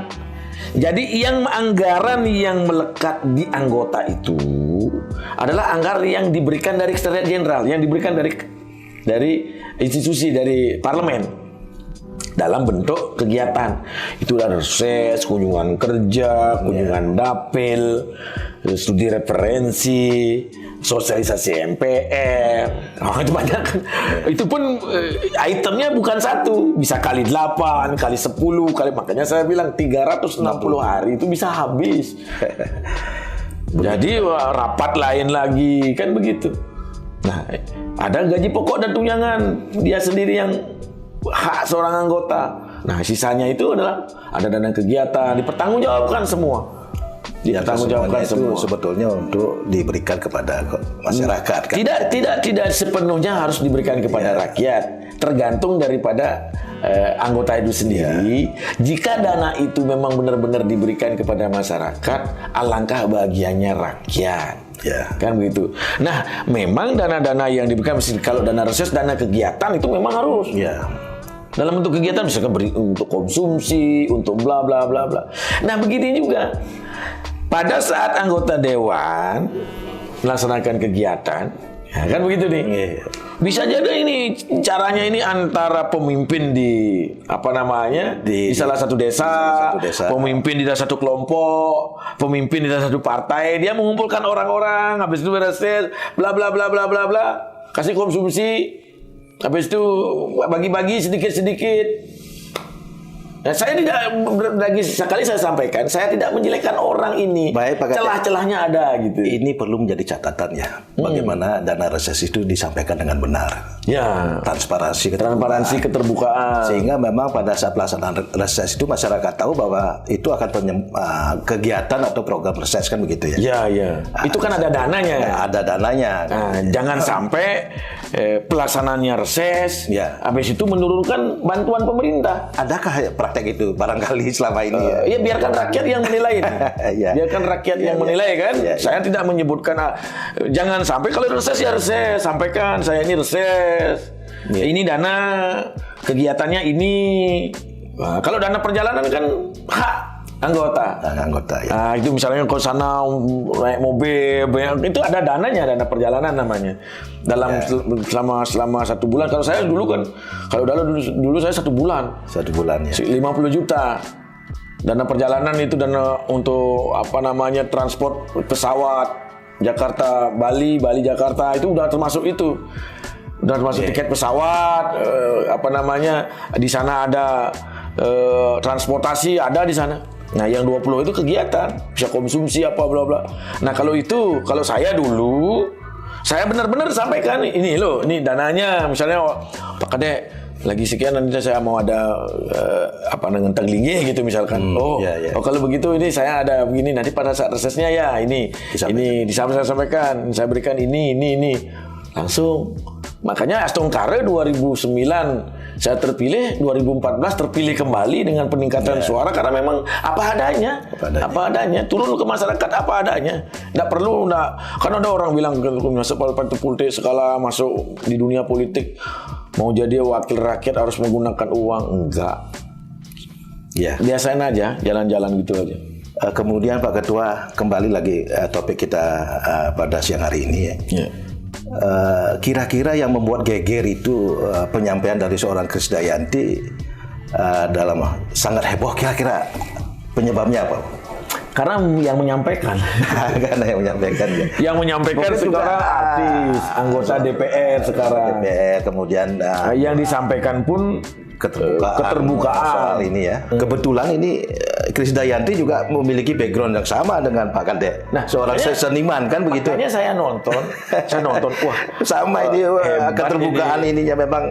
[SPEAKER 5] Jadi yang anggaran yang melekat di anggota itu adalah anggaran yang diberikan dari Sekretariat Jenderal, yang diberikan dari institusi, dari parlemen dalam bentuk kegiatan. Itu ada reses, kunjungan kerja, kunjungan dapil, studi referensi, sosialisasi MPR. Itu banyak kan. Itu pun itemnya bukan satu, bisa kali 8, kali 10, makanya saya bilang 360 hari itu bisa habis. Jadi rapat lain lagi kan begitu. Nah, ada gaji pokok dan tunjangan dia sendiri yang hak seorang anggota. Nah, sisanya itu adalah ada dana kegiatan, dipertanggungjawabkan semua. Dipertanggungjawabkan semua.
[SPEAKER 4] Sebetulnya untuk diberikan kepada masyarakat kan.
[SPEAKER 5] Tidak sepenuhnya harus diberikan kepada rakyat. Tergantung daripada anggota itu sendiri. Jika dana itu memang benar-benar diberikan kepada masyarakat, alangkah bahagianya rakyat.
[SPEAKER 4] Ya.
[SPEAKER 5] Kan begitu. Nah, memang dana-dana yang diberikan, kalau dana reses, dana kegiatan itu memang harus.
[SPEAKER 4] Ya.
[SPEAKER 5] Dalam bentuk kegiatan misalkan untuk konsumsi, untuk bla bla bla bla. Nah, begini juga. Pada saat anggota dewan melaksanakan kegiatan, ya kan begitu nih. Bisa jadi ini caranya ini antara pemimpin di di salah satu desa, pemimpin di salah satu kelompok, pemimpin di salah satu partai, dia mengumpulkan orang-orang, habis itu bereses, bla bla bla bla bla bla, kasih konsumsi, habis itu bagi-bagi sedikit-sedikit. Nah, saya tidak lagi sekali saya sampaikan, saya tidak menjelekkan orang ini.
[SPEAKER 4] Baik, Pak Kate.
[SPEAKER 5] Celah-celahnya ada gitu.
[SPEAKER 4] Ini perlu menjadi catatan ya. Bagaimana dana reses itu disampaikan dengan benar.
[SPEAKER 5] Ya.
[SPEAKER 4] Transparansi,
[SPEAKER 5] keterbukaan.
[SPEAKER 4] Sehingga memang pada saat pelaksanaan reses itu masyarakat tahu bahwa itu akan kegiatan atau program reses kan begitu ya.
[SPEAKER 5] Ya, ya. Itu kan ada dananya.
[SPEAKER 4] Ada dananya.
[SPEAKER 5] Nah, jangan sampai pelaksanaannya reses, habis itu menurunkan bantuan pemerintah.
[SPEAKER 4] Adakah praktek itu barangkali selama ini ya?
[SPEAKER 5] Ya biarkan rakyat yang menilai. Biarkan rakyat yang menilai kan. Saya tidak menyebutkan jangan sampai kalau reses ya reses, sampaikan saya ini reses. Ini dana kegiatannya ini. Nah, kalau dana perjalanan kan hak anggota.
[SPEAKER 4] Ya.
[SPEAKER 5] Nah, itu misalnya ke sana naik mobil, itu ada dananya, dana perjalanan namanya. Dalam selama 1 bulan. Kalau saya dulu kan, dulu saya 1 bulan.
[SPEAKER 4] 1 bulan ya.
[SPEAKER 5] 50 juta. Dana perjalanan itu dana untuk transport pesawat Jakarta Bali Jakarta itu udah termasuk itu. Udah termasuk tiket pesawat, di sana ada transportasi ada di sana. Nah, yang 20 itu kegiatan, bisa konsumsi apa bla bla. Nah, kalau saya dulu saya benar-benar sampaikan ini loh, ini dananya misalnya Pak Kade lagi sekian nanti saya mau ada dengan tenglingi gitu misalkan. Oh kalau begitu ini saya ada begini nanti pada saat resesnya ya ini saya sampaikan, saya berikan ini langsung. Makanya Astongkare 2009 saya terpilih, 2014 terpilih kembali dengan peningkatan suara karena memang apa adanya, turun ke masyarakat apa adanya. Nggak perlu, karena ada orang bilang masuk partai politik skala masuk di dunia politik mau jadi wakil rakyat harus menggunakan uang. Enggak. Ya. Biasain aja, jalan-jalan gitu aja.
[SPEAKER 4] Kemudian Pak Ketua, kembali lagi topik kita pada siang hari ini ya. Kira-kira yang membuat geger itu penyampaian dari seorang Krisdayanti dalam sangat heboh, kira-kira penyebabnya apa?
[SPEAKER 5] Karena yang menyampaikan.
[SPEAKER 4] Karena yang menyampaikan ya.
[SPEAKER 5] Yang menyampaikan
[SPEAKER 4] Mungkin juga,
[SPEAKER 5] sekarang artis, anggota DPR sekarang.
[SPEAKER 4] DPR, kemudian
[SPEAKER 5] Yang disampaikan pun keterbukaan
[SPEAKER 4] soal ini ya. Kebetulan ini Krisdayanti juga memiliki background yang sama dengan Pak Kadek.
[SPEAKER 5] Nah,
[SPEAKER 4] seorang seniman kan begitu.
[SPEAKER 5] Makanya saya nonton, wah
[SPEAKER 4] Sama ini
[SPEAKER 5] hebat
[SPEAKER 4] keterbukaan
[SPEAKER 5] ini.
[SPEAKER 4] ininya memang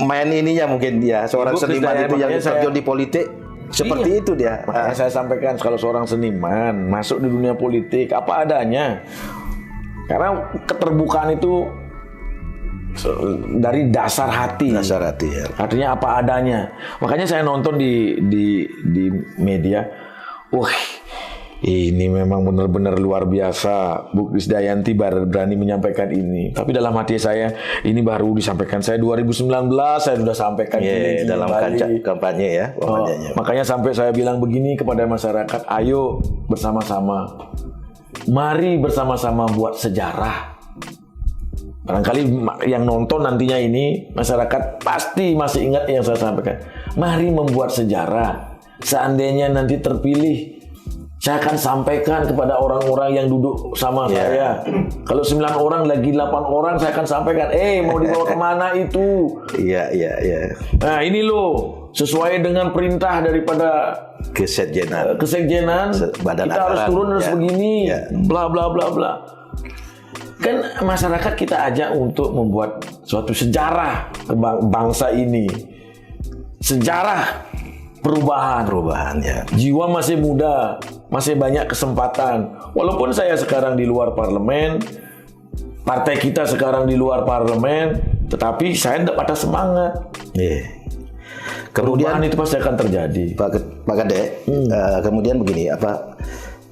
[SPEAKER 4] main ininya mungkin dia seorang
[SPEAKER 5] Ibu
[SPEAKER 4] seniman itu yang
[SPEAKER 5] makanya
[SPEAKER 4] terjun di politik seperti
[SPEAKER 5] Iya.
[SPEAKER 4] itu dia.
[SPEAKER 5] Makanya saya sampaikan kalau seorang seniman masuk di dunia politik apa adanya. Karena keterbukaan itu dari dasar hati.
[SPEAKER 4] Dasar hati ya.
[SPEAKER 5] Artinya apa adanya. Makanya saya nonton di media. Wah, ini memang benar-benar luar biasa. Bu Krisdayanti berani menyampaikan ini. Tapi dalam hati saya, ini baru disampaikan saya 2019, saya sudah sampaikan ini
[SPEAKER 4] Dalam kampanye ya.
[SPEAKER 5] Makanya sampai saya bilang begini kepada masyarakat, ayo bersama-sama. Mari bersama-sama buat sejarah. Barangkali yang nonton nantinya ini, masyarakat pasti masih ingat yang saya sampaikan. Mari membuat sejarah. Seandainya nanti terpilih, saya akan sampaikan kepada orang-orang yang duduk sama saya. Kalau 9 orang lagi 8 orang, saya akan sampaikan, mau dibawa kemana itu?
[SPEAKER 4] Iya.
[SPEAKER 5] Nah ini loh, sesuai dengan perintah daripada
[SPEAKER 4] Kesekjenan. Badan
[SPEAKER 5] kita harus
[SPEAKER 4] anggaran.
[SPEAKER 5] turun harus begini,
[SPEAKER 4] Ya.
[SPEAKER 5] bla bla bla bla. Kan masyarakat kita ajak untuk membuat suatu sejarah ke bangsa ini. Sejarah perubahan ya. Jiwa masih muda, masih banyak kesempatan. Walaupun saya sekarang di luar parlemen, partai kita sekarang di luar parlemen, tetapi saya tidak patah semangat.
[SPEAKER 4] Kemudian
[SPEAKER 5] Perubahan itu pasti akan terjadi.
[SPEAKER 4] Pak Kadek, kemudian begini,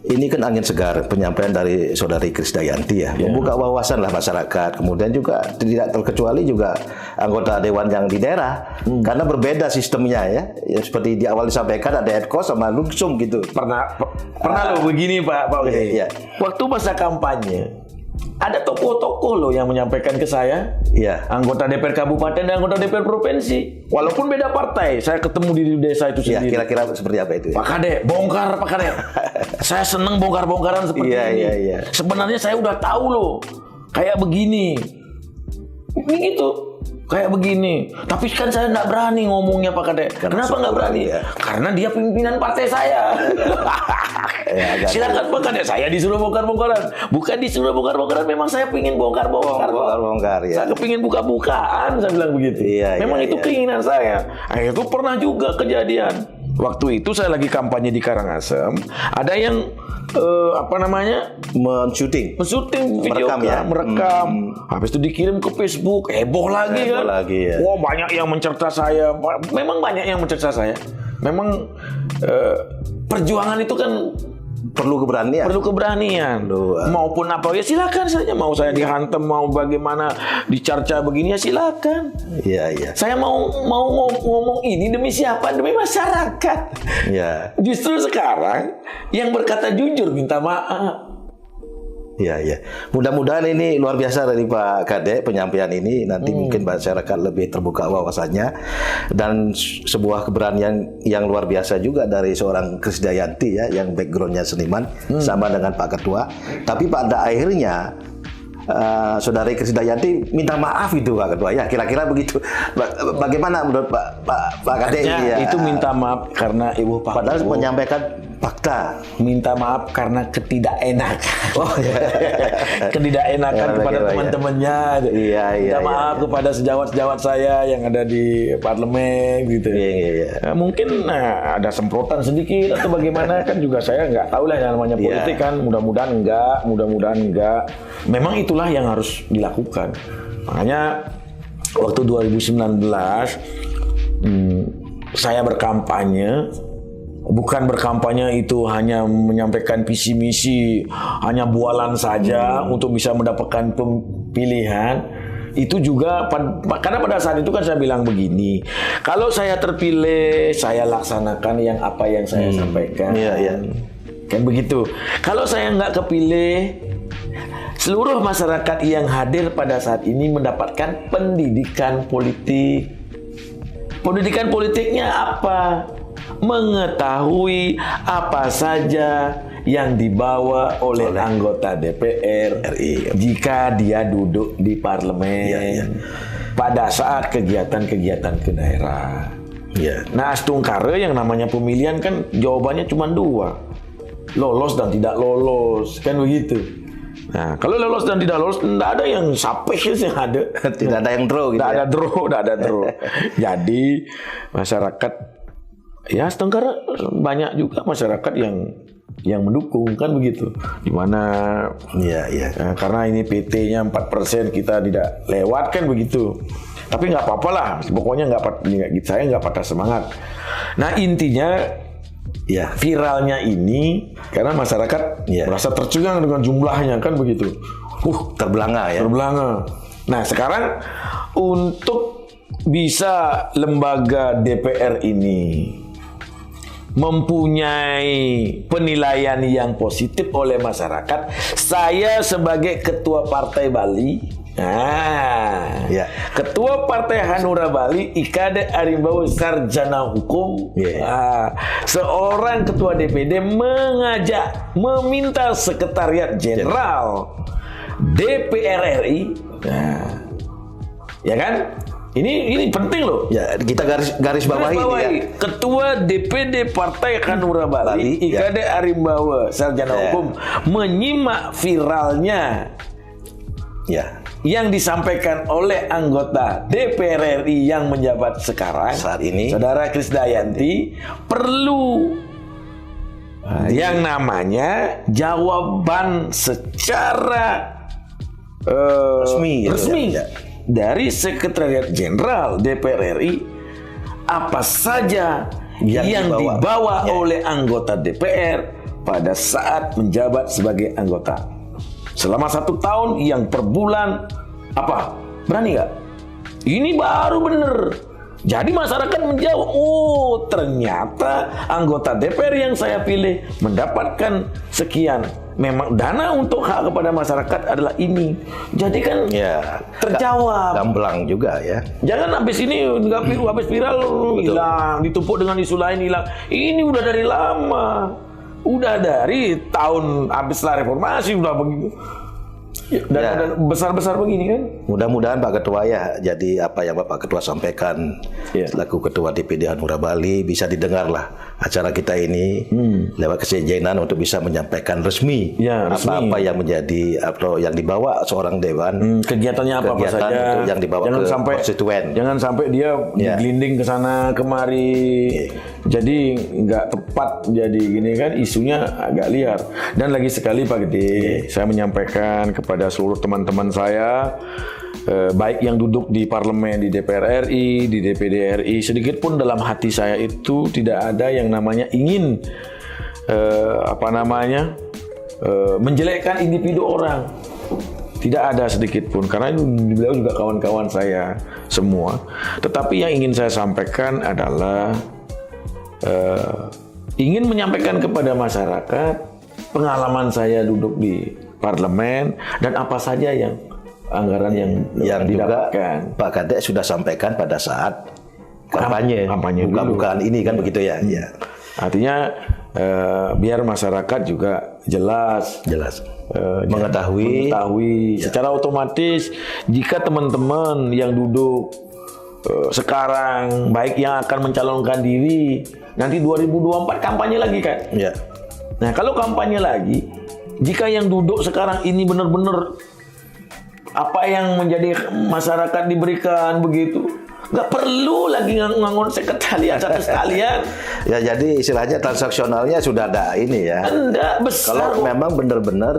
[SPEAKER 4] ini kan angin segar penyampaian dari Saudari Krisdayanti ya, membuka wawasan lah masyarakat. Kemudian juga tidak terkecuali juga anggota dewan yang di daerah, karena berbeda sistemnya ya. Seperti di awal disampaikan ada Edkos sama Luksum gitu.
[SPEAKER 5] Pernah loh begini Pak Gede.
[SPEAKER 4] Iya.
[SPEAKER 5] Waktu masa kampanye, ada tokoh-tokoh loh yang menyampaikan ke saya, anggota DPR Kabupaten dan anggota DPR Provinsi. Walaupun beda partai, saya ketemu di desa itu
[SPEAKER 4] Iya,
[SPEAKER 5] sendiri.
[SPEAKER 4] kira-kira seperti apa itu ya?
[SPEAKER 5] Pak Kadek, bongkar Pak Kadek. Saya seneng bongkar-bongkaran seperti ini.
[SPEAKER 4] Iya.
[SPEAKER 5] Sebenarnya saya udah tahu loh, kayak begini. Ini gitu. Kayak begini, tapi kan saya nggak berani ngomongnya Pak Kadek. Kenapa nggak berani?
[SPEAKER 4] Ya.
[SPEAKER 5] Karena dia pimpinan partai saya. Silakan Pak Kadek, saya disuruh bongkar-bongkaran. Bukan disuruh bongkar-bongkaran, memang saya pingin bongkar-bongkar.
[SPEAKER 4] Bongkar ya.
[SPEAKER 5] Saya kepingin buka-bukaan, saya bilang begitu. Memang itu keinginan saya. Itu pernah juga kejadian. Waktu itu saya lagi kampanye di Karangasem, ada yang
[SPEAKER 4] men-syuting
[SPEAKER 5] video merekam. Habis itu dikirim ke Facebook, heboh lagi kan. Wah, banyak yang mencerca saya. Memang banyak yang mencerca saya. Memang perjuangan itu kan
[SPEAKER 4] perlu keberanian.
[SPEAKER 5] Maupun apa ya silakan saja, mau saya dihantam, mau bagaimana dicerca begini ya silakan.
[SPEAKER 4] Iya.
[SPEAKER 5] Saya mau ngomong ini demi siapa? Demi masyarakat.
[SPEAKER 4] Iya.
[SPEAKER 5] Justru sekarang yang berkata jujur minta maaf.
[SPEAKER 4] Iya. Mudah-mudahan ini luar biasa dari Pak Kadek penyampaian ini, nanti mungkin masyarakat lebih terbuka wawasannya, dan sebuah keberanian yang luar biasa juga dari seorang Krisdayanti ya, yang backgroundnya seniman sama dengan Pak Ketua. Tapi pada akhirnya Saudari Krisdayanti minta maaf itu Pak Ketua ya, kira-kira begitu. Bagaimana menurut Pak Kadek ini ya?
[SPEAKER 5] Itu minta maaf karena Ibu Pak
[SPEAKER 4] Padahal
[SPEAKER 5] Ibu
[SPEAKER 4] menyampaikan fakta.
[SPEAKER 5] Minta maaf karena ketidakenakan. Ketidakenakan
[SPEAKER 4] Ya,
[SPEAKER 5] kepada teman-temannya. Minta maaf kepada sejawat-sejawat saya yang ada di parlemen gitu.
[SPEAKER 4] Iya.
[SPEAKER 5] Mungkin ada semprotan sedikit atau bagaimana, kan juga saya nggak tahu lah yang namanya politik kan. Mudah-mudahan enggak. Memang itulah yang harus dilakukan. Makanya waktu 2019 saya berkampanye. Bukan berkampanye itu hanya menyampaikan visi misi, hanya bualan saja untuk bisa mendapatkan pemilihan. Itu juga karena pada saat itu kan saya bilang begini, kalau saya terpilih saya laksanakan apa yang saya sampaikan.
[SPEAKER 4] Iya.
[SPEAKER 5] Kan begitu. Kalau saya nggak kepilih, seluruh masyarakat yang hadir pada saat ini mendapatkan pendidikan politik. Pendidikan politiknya apa? mengetahui apa saja yang dibawa oleh anggota DPR
[SPEAKER 4] RI
[SPEAKER 5] jika dia duduk di parlemen pada saat kegiatan-kegiatan ke daerah.
[SPEAKER 4] Ya.
[SPEAKER 5] Nah, astungkare yang namanya pemilihan kan jawabannya cuma 2. Lolos dan tidak lolos, kan begitu. Nah, kalau lolos dan tidak lolos, tidak ada yang sapeh yang ada.
[SPEAKER 4] Tidak ada yang draw gitu.
[SPEAKER 5] Tidak ada draw, tidak ada draw. Jadi masyarakat ya astungkare banyak juga masyarakat yang mendukung, kan begitu. Di mana karena ini PT-nya 4% kita tidak lewat, kan begitu. Tapi nggak apa-apa lah, pokoknya saya nggak patah semangat. Nah, intinya viralnya ini karena masyarakat merasa tercengang dengan jumlahnya, kan begitu.
[SPEAKER 4] Terbelanga ya.
[SPEAKER 5] Terbelanga. Nah, sekarang untuk bisa lembaga DPR ini mempunyai penilaian yang positif oleh masyarakat, saya sebagai ketua partai Bali, ketua partai Hanura Bali, Ikade Arimbawa Sarjana Hukum, seorang ketua DPD meminta Sekretariat Jenderal DPR RI, ya kan? Ini penting loh.
[SPEAKER 4] Ya, kita garis bawahi ini ya.
[SPEAKER 5] Ketua DPD Partai Hanura Bali, Ikade Arimbawa Sarjana Hukum, menyimak viralnya yang disampaikan oleh anggota DPR RI yang menjabat sekarang
[SPEAKER 4] saat ini,
[SPEAKER 5] Saudara Krisdayanti, perlu yang namanya jawaban secara resmi dari Sekretariat Jenderal DPR RI, apa saja yang dibawa oleh anggota DPR pada saat menjabat sebagai anggota selama 1 tahun yang per bulan. Apa? Berani nggak? Ini baru bener. Jadi masyarakat menjawab, oh ternyata anggota DPR yang saya pilih mendapatkan sekian. Memang dana untuk hak kepada masyarakat adalah ini. Jadi kan terjawab.
[SPEAKER 4] Gamblang juga ya.
[SPEAKER 5] Jangan habis ini nggak habis viral hilang, ditumpuk dengan isu lain hilang. Ini udah dari lama. Udah dari tahun habis setelah reformasi udah begitu. Dan besar-besar begini kan.
[SPEAKER 4] Mudah-mudahan Pak Ketua ya, jadi apa yang Bapak Ketua sampaikan selaku Ketua DPD Hanura Bali bisa didengarlah acara kita ini lewat kesejenan untuk bisa menyampaikan resmi apa-apa yang menjadi atau yang dibawa seorang dewan,
[SPEAKER 5] kegiatannya apa saja
[SPEAKER 4] yang dibawa ke konstituen.
[SPEAKER 5] Jangan sampai dia digelinding ke sana kemari. Jadi nggak tepat, jadi gini kan isunya agak liar. Dan lagi sekali Pak Gede, saya menyampaikan kepada seluruh teman-teman saya, baik yang duduk di parlemen, di DPR RI, di DPD RI, sedikit pun dalam hati saya itu tidak ada yang namanya ingin menjelekkan individu orang. Tidak ada sedikit pun, karena beliau juga kawan-kawan saya semua. Tetapi yang ingin saya sampaikan adalah ingin menyampaikan kepada masyarakat pengalaman saya duduk di parlemen dan apa saja yang anggaran yang didapatkan.
[SPEAKER 4] Pak Kadek sudah sampaikan pada saat kampanye bukan ini kan begitu ya.
[SPEAKER 5] Artinya biar masyarakat juga jelas mengetahui secara otomatis jika teman-teman yang duduk sekarang baik yang akan mencalonkan diri nanti 2024 kampanye lagi kan. Nah, kalau kampanye lagi, jika yang duduk sekarang ini benar-benar apa yang menjadi masyarakat diberikan begitu, nggak perlu lagi ngangon sekretariat satu sekalian.
[SPEAKER 4] Ya, jadi istilahnya transaksionalnya sudah ada ini ya.
[SPEAKER 5] Enggak besar.
[SPEAKER 4] Kalau memang benar-benar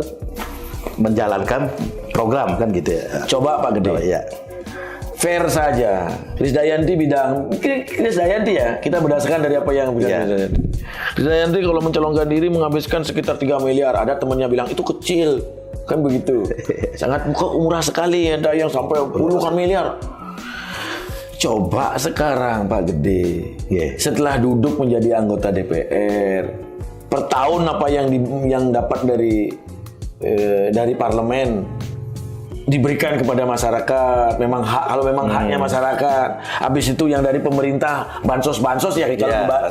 [SPEAKER 4] menjalankan program kan gitu ya.
[SPEAKER 5] Coba Pak Gede. Fair saja. Krisdayanti ya, kita berdasarkan dari apa yang Krisdayanti. Krisdayanti kalau mencalonkan diri menghabiskan sekitar 3 miliar. Ada temannya bilang itu kecil, kan begitu. Sangat murah sekali, ada yang sampai puluhan miliar. Coba sekarang Pak Gede, setelah duduk menjadi anggota DPR, per tahun apa yang dapat dari parlemen, diberikan kepada masyarakat, memang hak, kalau memang haknya masyarakat. Habis itu yang dari pemerintah bansos ya,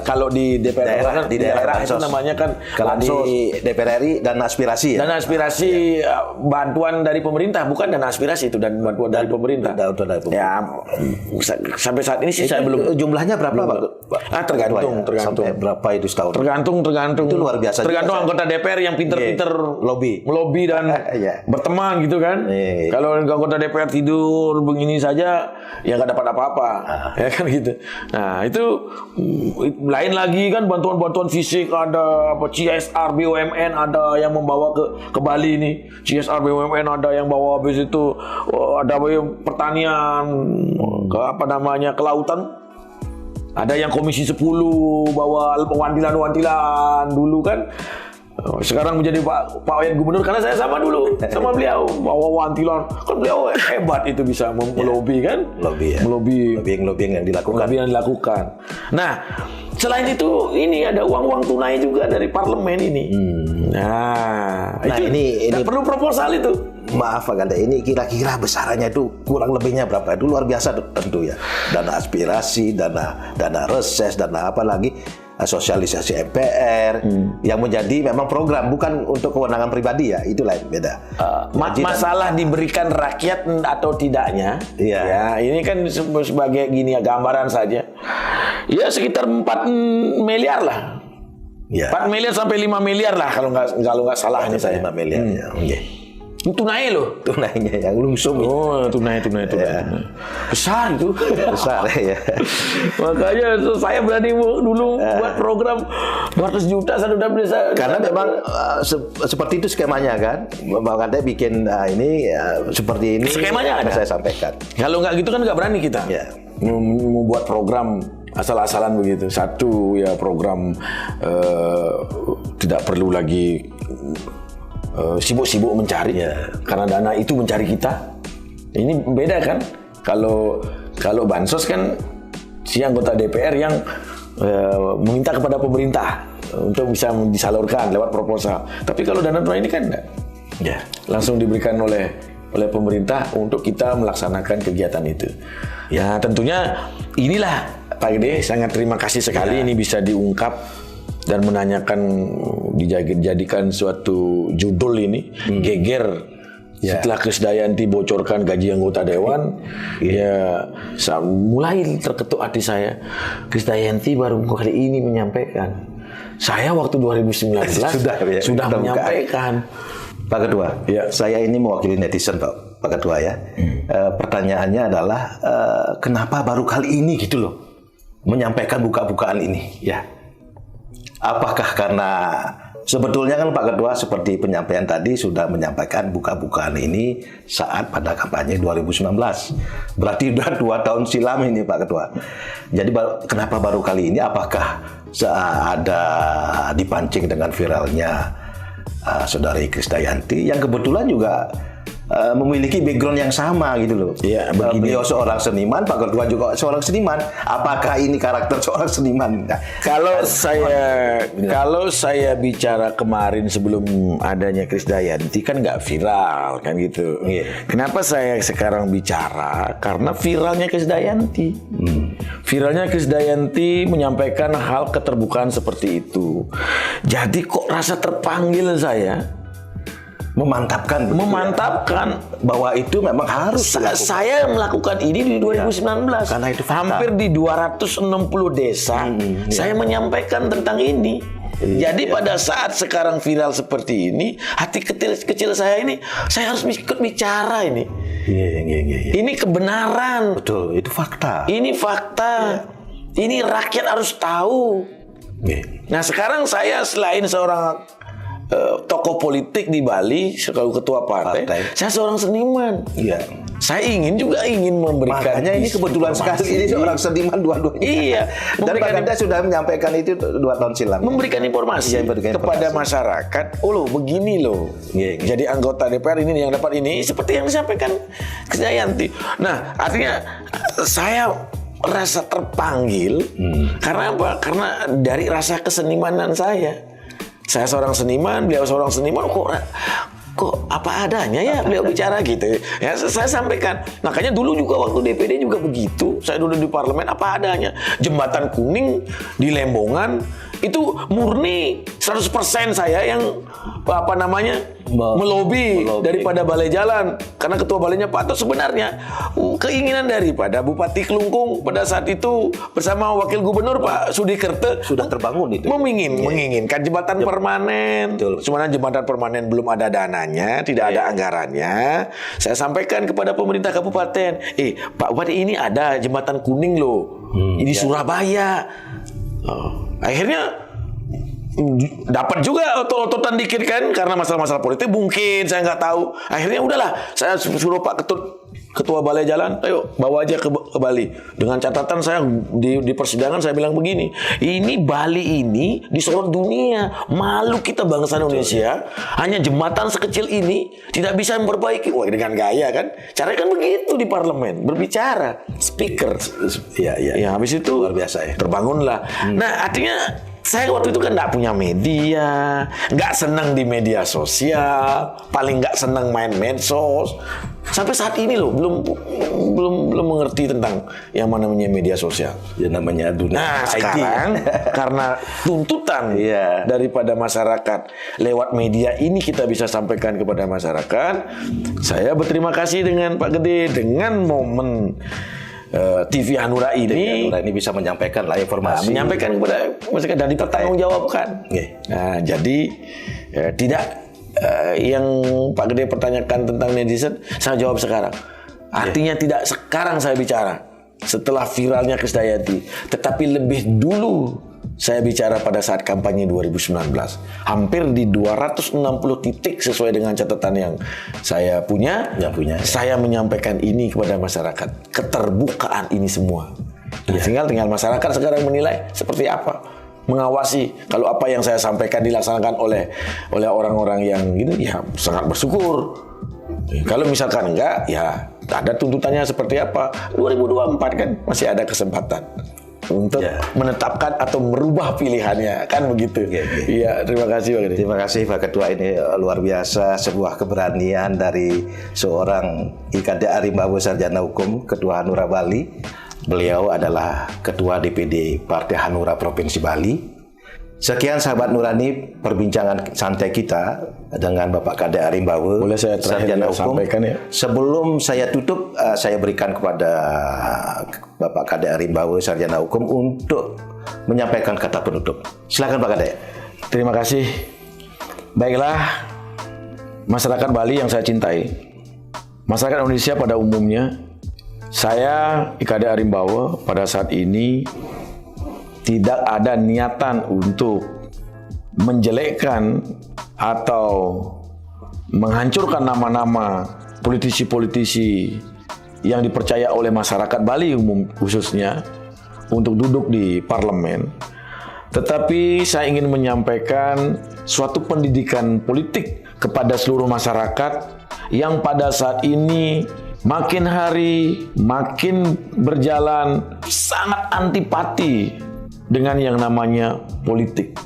[SPEAKER 5] kalau di DPR
[SPEAKER 4] di daerah
[SPEAKER 5] itu
[SPEAKER 4] bansos.
[SPEAKER 5] namanya kan
[SPEAKER 4] Kalau
[SPEAKER 5] bansos.
[SPEAKER 4] di DPR RI dana aspirasi ya.
[SPEAKER 5] Dana aspirasi bantuan dari pemerintah, bukan dana aspirasi itu, dan bantuan dari pemerintah.
[SPEAKER 4] Dari pemerintah.
[SPEAKER 5] Ya, sampai saat ini sih saya belum.
[SPEAKER 4] Jumlahnya berapa Pak?
[SPEAKER 5] Tergantung.
[SPEAKER 4] Sampai berapa itu setahun?
[SPEAKER 5] Tergantung.
[SPEAKER 4] Itu luar biasa juga,
[SPEAKER 5] Tergantung
[SPEAKER 4] saya.
[SPEAKER 5] anggota DPR yang pinter-pinter melobi dan
[SPEAKER 4] Iya.
[SPEAKER 5] berteman gitu kan.
[SPEAKER 4] Iya.
[SPEAKER 5] Kalau anggota DPR tidur begini saja, ya nggak dapat apa-apa, ya kan gitu. Nah itu lain lagi kan, bantuan-bantuan fisik, ada apa CSR BUMN, ada yang membawa ke Bali ini. CSR BUMN ada yang bawa, habis itu ada pertanian, ke kelautan. Ada yang Komisi 10 bawa wantilan dulu kan. Sekarang menjadi Pak Wayan Gubernur, karena saya sama dulu sama beliau, bawa wantilan. Kan beliau hebat itu, bisa melobi kan? Lobbying yang dilakukan. Nah, selain itu ini ada uang ketunai juga dari parlemen ini. Nah, itu
[SPEAKER 4] ini
[SPEAKER 5] perlu proposal itu.
[SPEAKER 4] Maaf Pak Ganda, ini kira-kira besarannya itu kurang lebihnya berapa? Itu luar biasa tentu ya. Dana aspirasi, dana reses, dana apa lagi? Sosialisasi MPR yang menjadi memang program, bukan untuk kewenangan pribadi ya, itu lain beda.
[SPEAKER 5] Masalah diberikan rakyat atau tidaknya, ya ini kan sebagai gini ya, gambaran saja. Ya sekitar 4 miliar lah.
[SPEAKER 4] Ya.
[SPEAKER 5] 4 miliar sampai 5 miliar lah kalau nggak salah ini saya.
[SPEAKER 4] 5 miliar ya.
[SPEAKER 5] Tunai loh.
[SPEAKER 4] Tunainya yang langsung.
[SPEAKER 5] Oh, tunai.
[SPEAKER 4] Ya.
[SPEAKER 5] Besar itu.
[SPEAKER 4] Besar ya.
[SPEAKER 5] Makanya saya berani dulu buat program 200 juta saya udah bisa.
[SPEAKER 4] Karena memang seperti itu skemanya kan. Bang Ganda bikin ini seperti ini.
[SPEAKER 5] Skemanya ada.
[SPEAKER 4] Saya sampaikan.
[SPEAKER 5] Kalau nggak gitu kan nggak berani kita.
[SPEAKER 4] Ya.
[SPEAKER 5] Membuat program asal-asalan begitu. Satu ya program tidak perlu lagi sibuk-sibuk mencari, karena dana itu mencari kita. Ini beda kan? Kalau bansos kan si anggota DPR yang meminta kepada pemerintah untuk bisa disalurkan lewat proposal. Tapi kalau dana tunai ini kan enggak. Ya, langsung diberikan oleh pemerintah untuk kita melaksanakan kegiatan itu. Ya, tentunya inilah Pak Gede, sangat terima kasih sekali ini bisa diungkap dan menanyakan, dijadikan suatu judul ini, geger setelah Krisdayanti bocorkan gaji anggota dewan. Ya, mulai terketuk hati saya. Krisdayanti baru kali ini menyampaikan. Saya waktu 2019 sudah menyampaikan.
[SPEAKER 4] Pak Ketua, saya ini mewakili netizen Pak Ketua ya. Pertanyaannya adalah kenapa baru kali ini gitu loh menyampaikan buka-bukaan ini ya? Apakah karena sebetulnya kan Pak Ketua seperti penyampaian tadi sudah menyampaikan buka-bukaan ini saat pada kampanye 2019. Berarti sudah 2 tahun silam ini Pak Ketua. Jadi kenapa baru kali ini? Apakah ada dipancing dengan viralnya Saudari Krisdayanti yang kebetulan juga memiliki background yang sama gitu loh.
[SPEAKER 5] Ya, begini.
[SPEAKER 4] Beliau seorang seniman, Pak Ketua juga seorang seniman. Apakah ini karakter seorang seniman? Nah,
[SPEAKER 5] kalau saya bicara kemarin sebelum adanya Krisdayanti kan nggak viral kan gitu. Kenapa saya sekarang bicara? Karena viralnya Krisdayanti. Viralnya Krisdayanti menyampaikan hal keterbukaan seperti itu. Jadi kok rasa terpanggil saya
[SPEAKER 4] memantapkan bahwa itu memang harus
[SPEAKER 5] saya melakukan ini di 2019
[SPEAKER 4] karena itu fakta.
[SPEAKER 5] Hampir di 260 desa saya menyampaikan tentang ini. Jadi pada saat sekarang viral seperti ini, hati kecil saya ini, saya harus ikut bicara ini. Ini kebenaran.
[SPEAKER 4] Betul, itu fakta.
[SPEAKER 5] Ini fakta. Ini rakyat harus tahu. Nah sekarang saya selain seorang tokoh politik di Bali, sebagai ketua partai, saya seorang seniman. Saya ingin memberikan.
[SPEAKER 4] Makanya ini kebetulan sekali ini seorang seniman dua-duanya.
[SPEAKER 5] Iya.
[SPEAKER 4] Dan Pak Ganda sudah menyampaikan itu 2 tahun silam.
[SPEAKER 5] Memberikan informasi kepada masyarakat. Oh loh, begini loh. Jadi anggota DPR ini yang dapat ini seperti yang disampaikan Krisdayanti. Nah, artinya saya rasa terpanggil karena apa? Karena dari rasa kesenimanan saya. Saya seorang seniman, beliau seorang seniman, kok kok apa adanya ya beliau bicara gitu. Ya saya sampaikan. Makanya dulu juga waktu DPD juga begitu. Saya dulu di parlemen apa adanya. Jembatan Kuning di Lembongan itu murni 100% saya yang melobi daripada balai jalan, karena ketua balainya Pak Ato sebenarnya keinginan daripada Bupati Kelungkung pada saat itu bersama Wakil Gubernur Pak Sudikerte
[SPEAKER 4] Sudah terbangun itu.
[SPEAKER 5] menginginkan jembatan permanen. Sebenarnya jembatan permanen belum ada dananya, tidak ada anggarannya. Saya sampaikan kepada pemerintah kabupaten, Pak Bupati, ini ada jembatan kuning loh, ini Surabaya. Akhirnya dapat juga otot-ototan dikit kan, karena masalah-masalah politik mungkin saya nggak tahu. Akhirnya udahlah, saya suruh Pak Ketua Balai Jalan, ayo bawa aja ke Bali. Dengan catatan saya di persidangan saya bilang begini, ini Bali ini disorot dunia, malu kita bangsa Indonesia, hanya jembatan sekecil ini tidak bisa memperbaiki. Wah, dengan gaya kan, caranya kan begitu di parlemen, berbicara, speaker. Ya, habis itu
[SPEAKER 4] luar biasa ya.
[SPEAKER 5] Terbangunlah. Nah, artinya saya waktu itu kan nggak punya media, nggak senang di media sosial, paling nggak senang main medsos. Sampai saat ini loh belum mengerti tentang yang namanya media sosial.
[SPEAKER 4] Ya namanya dunia
[SPEAKER 5] Nah
[SPEAKER 4] IT.
[SPEAKER 5] sekarang karena tuntutan daripada masyarakat lewat media ini kita bisa sampaikan kepada masyarakat. Saya berterima kasih dengan Pak Gede dengan momen TV Hanura ini
[SPEAKER 4] bisa menyampaikan lah informasi.
[SPEAKER 5] Menyampaikan kepada masyarakat dan dipertanggungjawabkan. Nah, jadi tidak yang Pak Gede pertanyakan tentang netizen, saya jawab sekarang. Artinya tidak sekarang saya bicara setelah viralnya Krisdayanti, tetapi lebih dulu saya bicara pada saat kampanye 2019. Hampir di 260 titik sesuai dengan catatan yang saya punya. Saya menyampaikan ini kepada masyarakat. Keterbukaan ini semua. Tinggal masyarakat sekarang menilai seperti apa. Mengawasi kalau apa yang saya sampaikan dilaksanakan oleh orang-orang yang gini, ya sangat bersyukur. Kalau misalkan enggak, ya ada tuntutannya seperti apa. 2024 kan masih ada kesempatan untuk menetapkan atau merubah pilihannya, kan begitu. Iya, terima kasih Pak Gede.
[SPEAKER 4] Terima kasih Pak Ketua, ini luar biasa, sebuah keberanian dari seorang IKD Arimbawo Sarjana Hukum, Ketua Hanura Bali. Beliau adalah Ketua DPD Partai Hanura Provinsi Bali. Sekian sahabat Nurani, perbincangan santai kita dengan Bapak Kade Arimbawo,
[SPEAKER 5] Boleh saya
[SPEAKER 4] Sarjana Hukum.
[SPEAKER 5] sampaikan ya?
[SPEAKER 4] Sebelum saya tutup, saya berikan kepada Bapak Kade Arimbawo Sarjana Hukum untuk menyampaikan kata penutup. Silakan Pak Kade.
[SPEAKER 5] Terima kasih. Baiklah, masyarakat Bali yang saya cintai, masyarakat Indonesia pada umumnya, saya IKD Arimbawo pada saat ini tidak ada niatan untuk menjelekkan atau menghancurkan nama-nama politisi-politisi yang dipercaya oleh masyarakat Bali umum khususnya untuk duduk di parlemen. Tetapi saya ingin menyampaikan suatu pendidikan politik kepada seluruh masyarakat yang pada saat ini makin hari makin berjalan sangat antipati dengan yang namanya politik.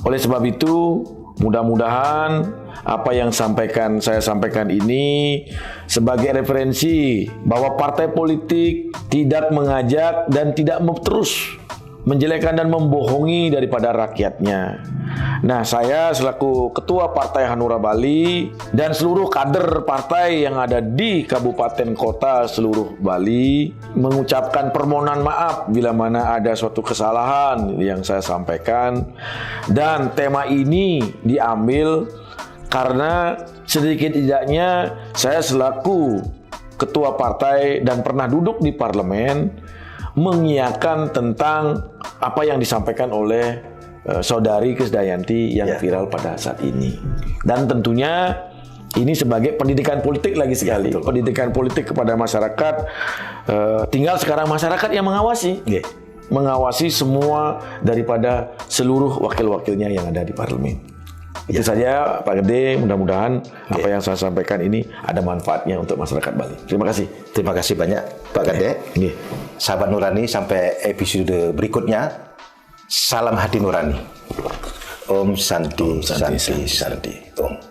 [SPEAKER 5] Oleh sebab itu, mudah-mudahan apa yang saya sampaikan ini sebagai referensi bahwa partai politik tidak mengajak dan tidak terus menjelekkan dan membohongi daripada rakyatnya. Nah, saya selaku Ketua Partai Hanura Bali dan seluruh kader partai yang ada di kabupaten kota seluruh Bali mengucapkan permohonan maaf bila mana ada suatu kesalahan yang saya sampaikan. Dan tema ini diambil karena sedikit tidaknya saya selaku Ketua Partai dan pernah duduk di parlemen mengiyakan tentang apa yang disampaikan oleh saudari Krisdayanti yang viral pada saat ini. Dan tentunya ini sebagai pendidikan politik lagi sekali. Pendidikan politik kepada masyarakat. Tinggal sekarang masyarakat yang mengawasi. Mengawasi semua daripada seluruh wakil-wakilnya yang ada di parlemen. Itu saja Pak Gede, mudah-mudahan apa yang saya sampaikan ini ada manfaatnya untuk masyarakat Bali. Terima kasih.
[SPEAKER 4] Terima kasih banyak Pak Gede. Sahabat Nurani, sampai episode berikutnya. Salam hati Nurani. Om Santi, Santi, Santi. Om.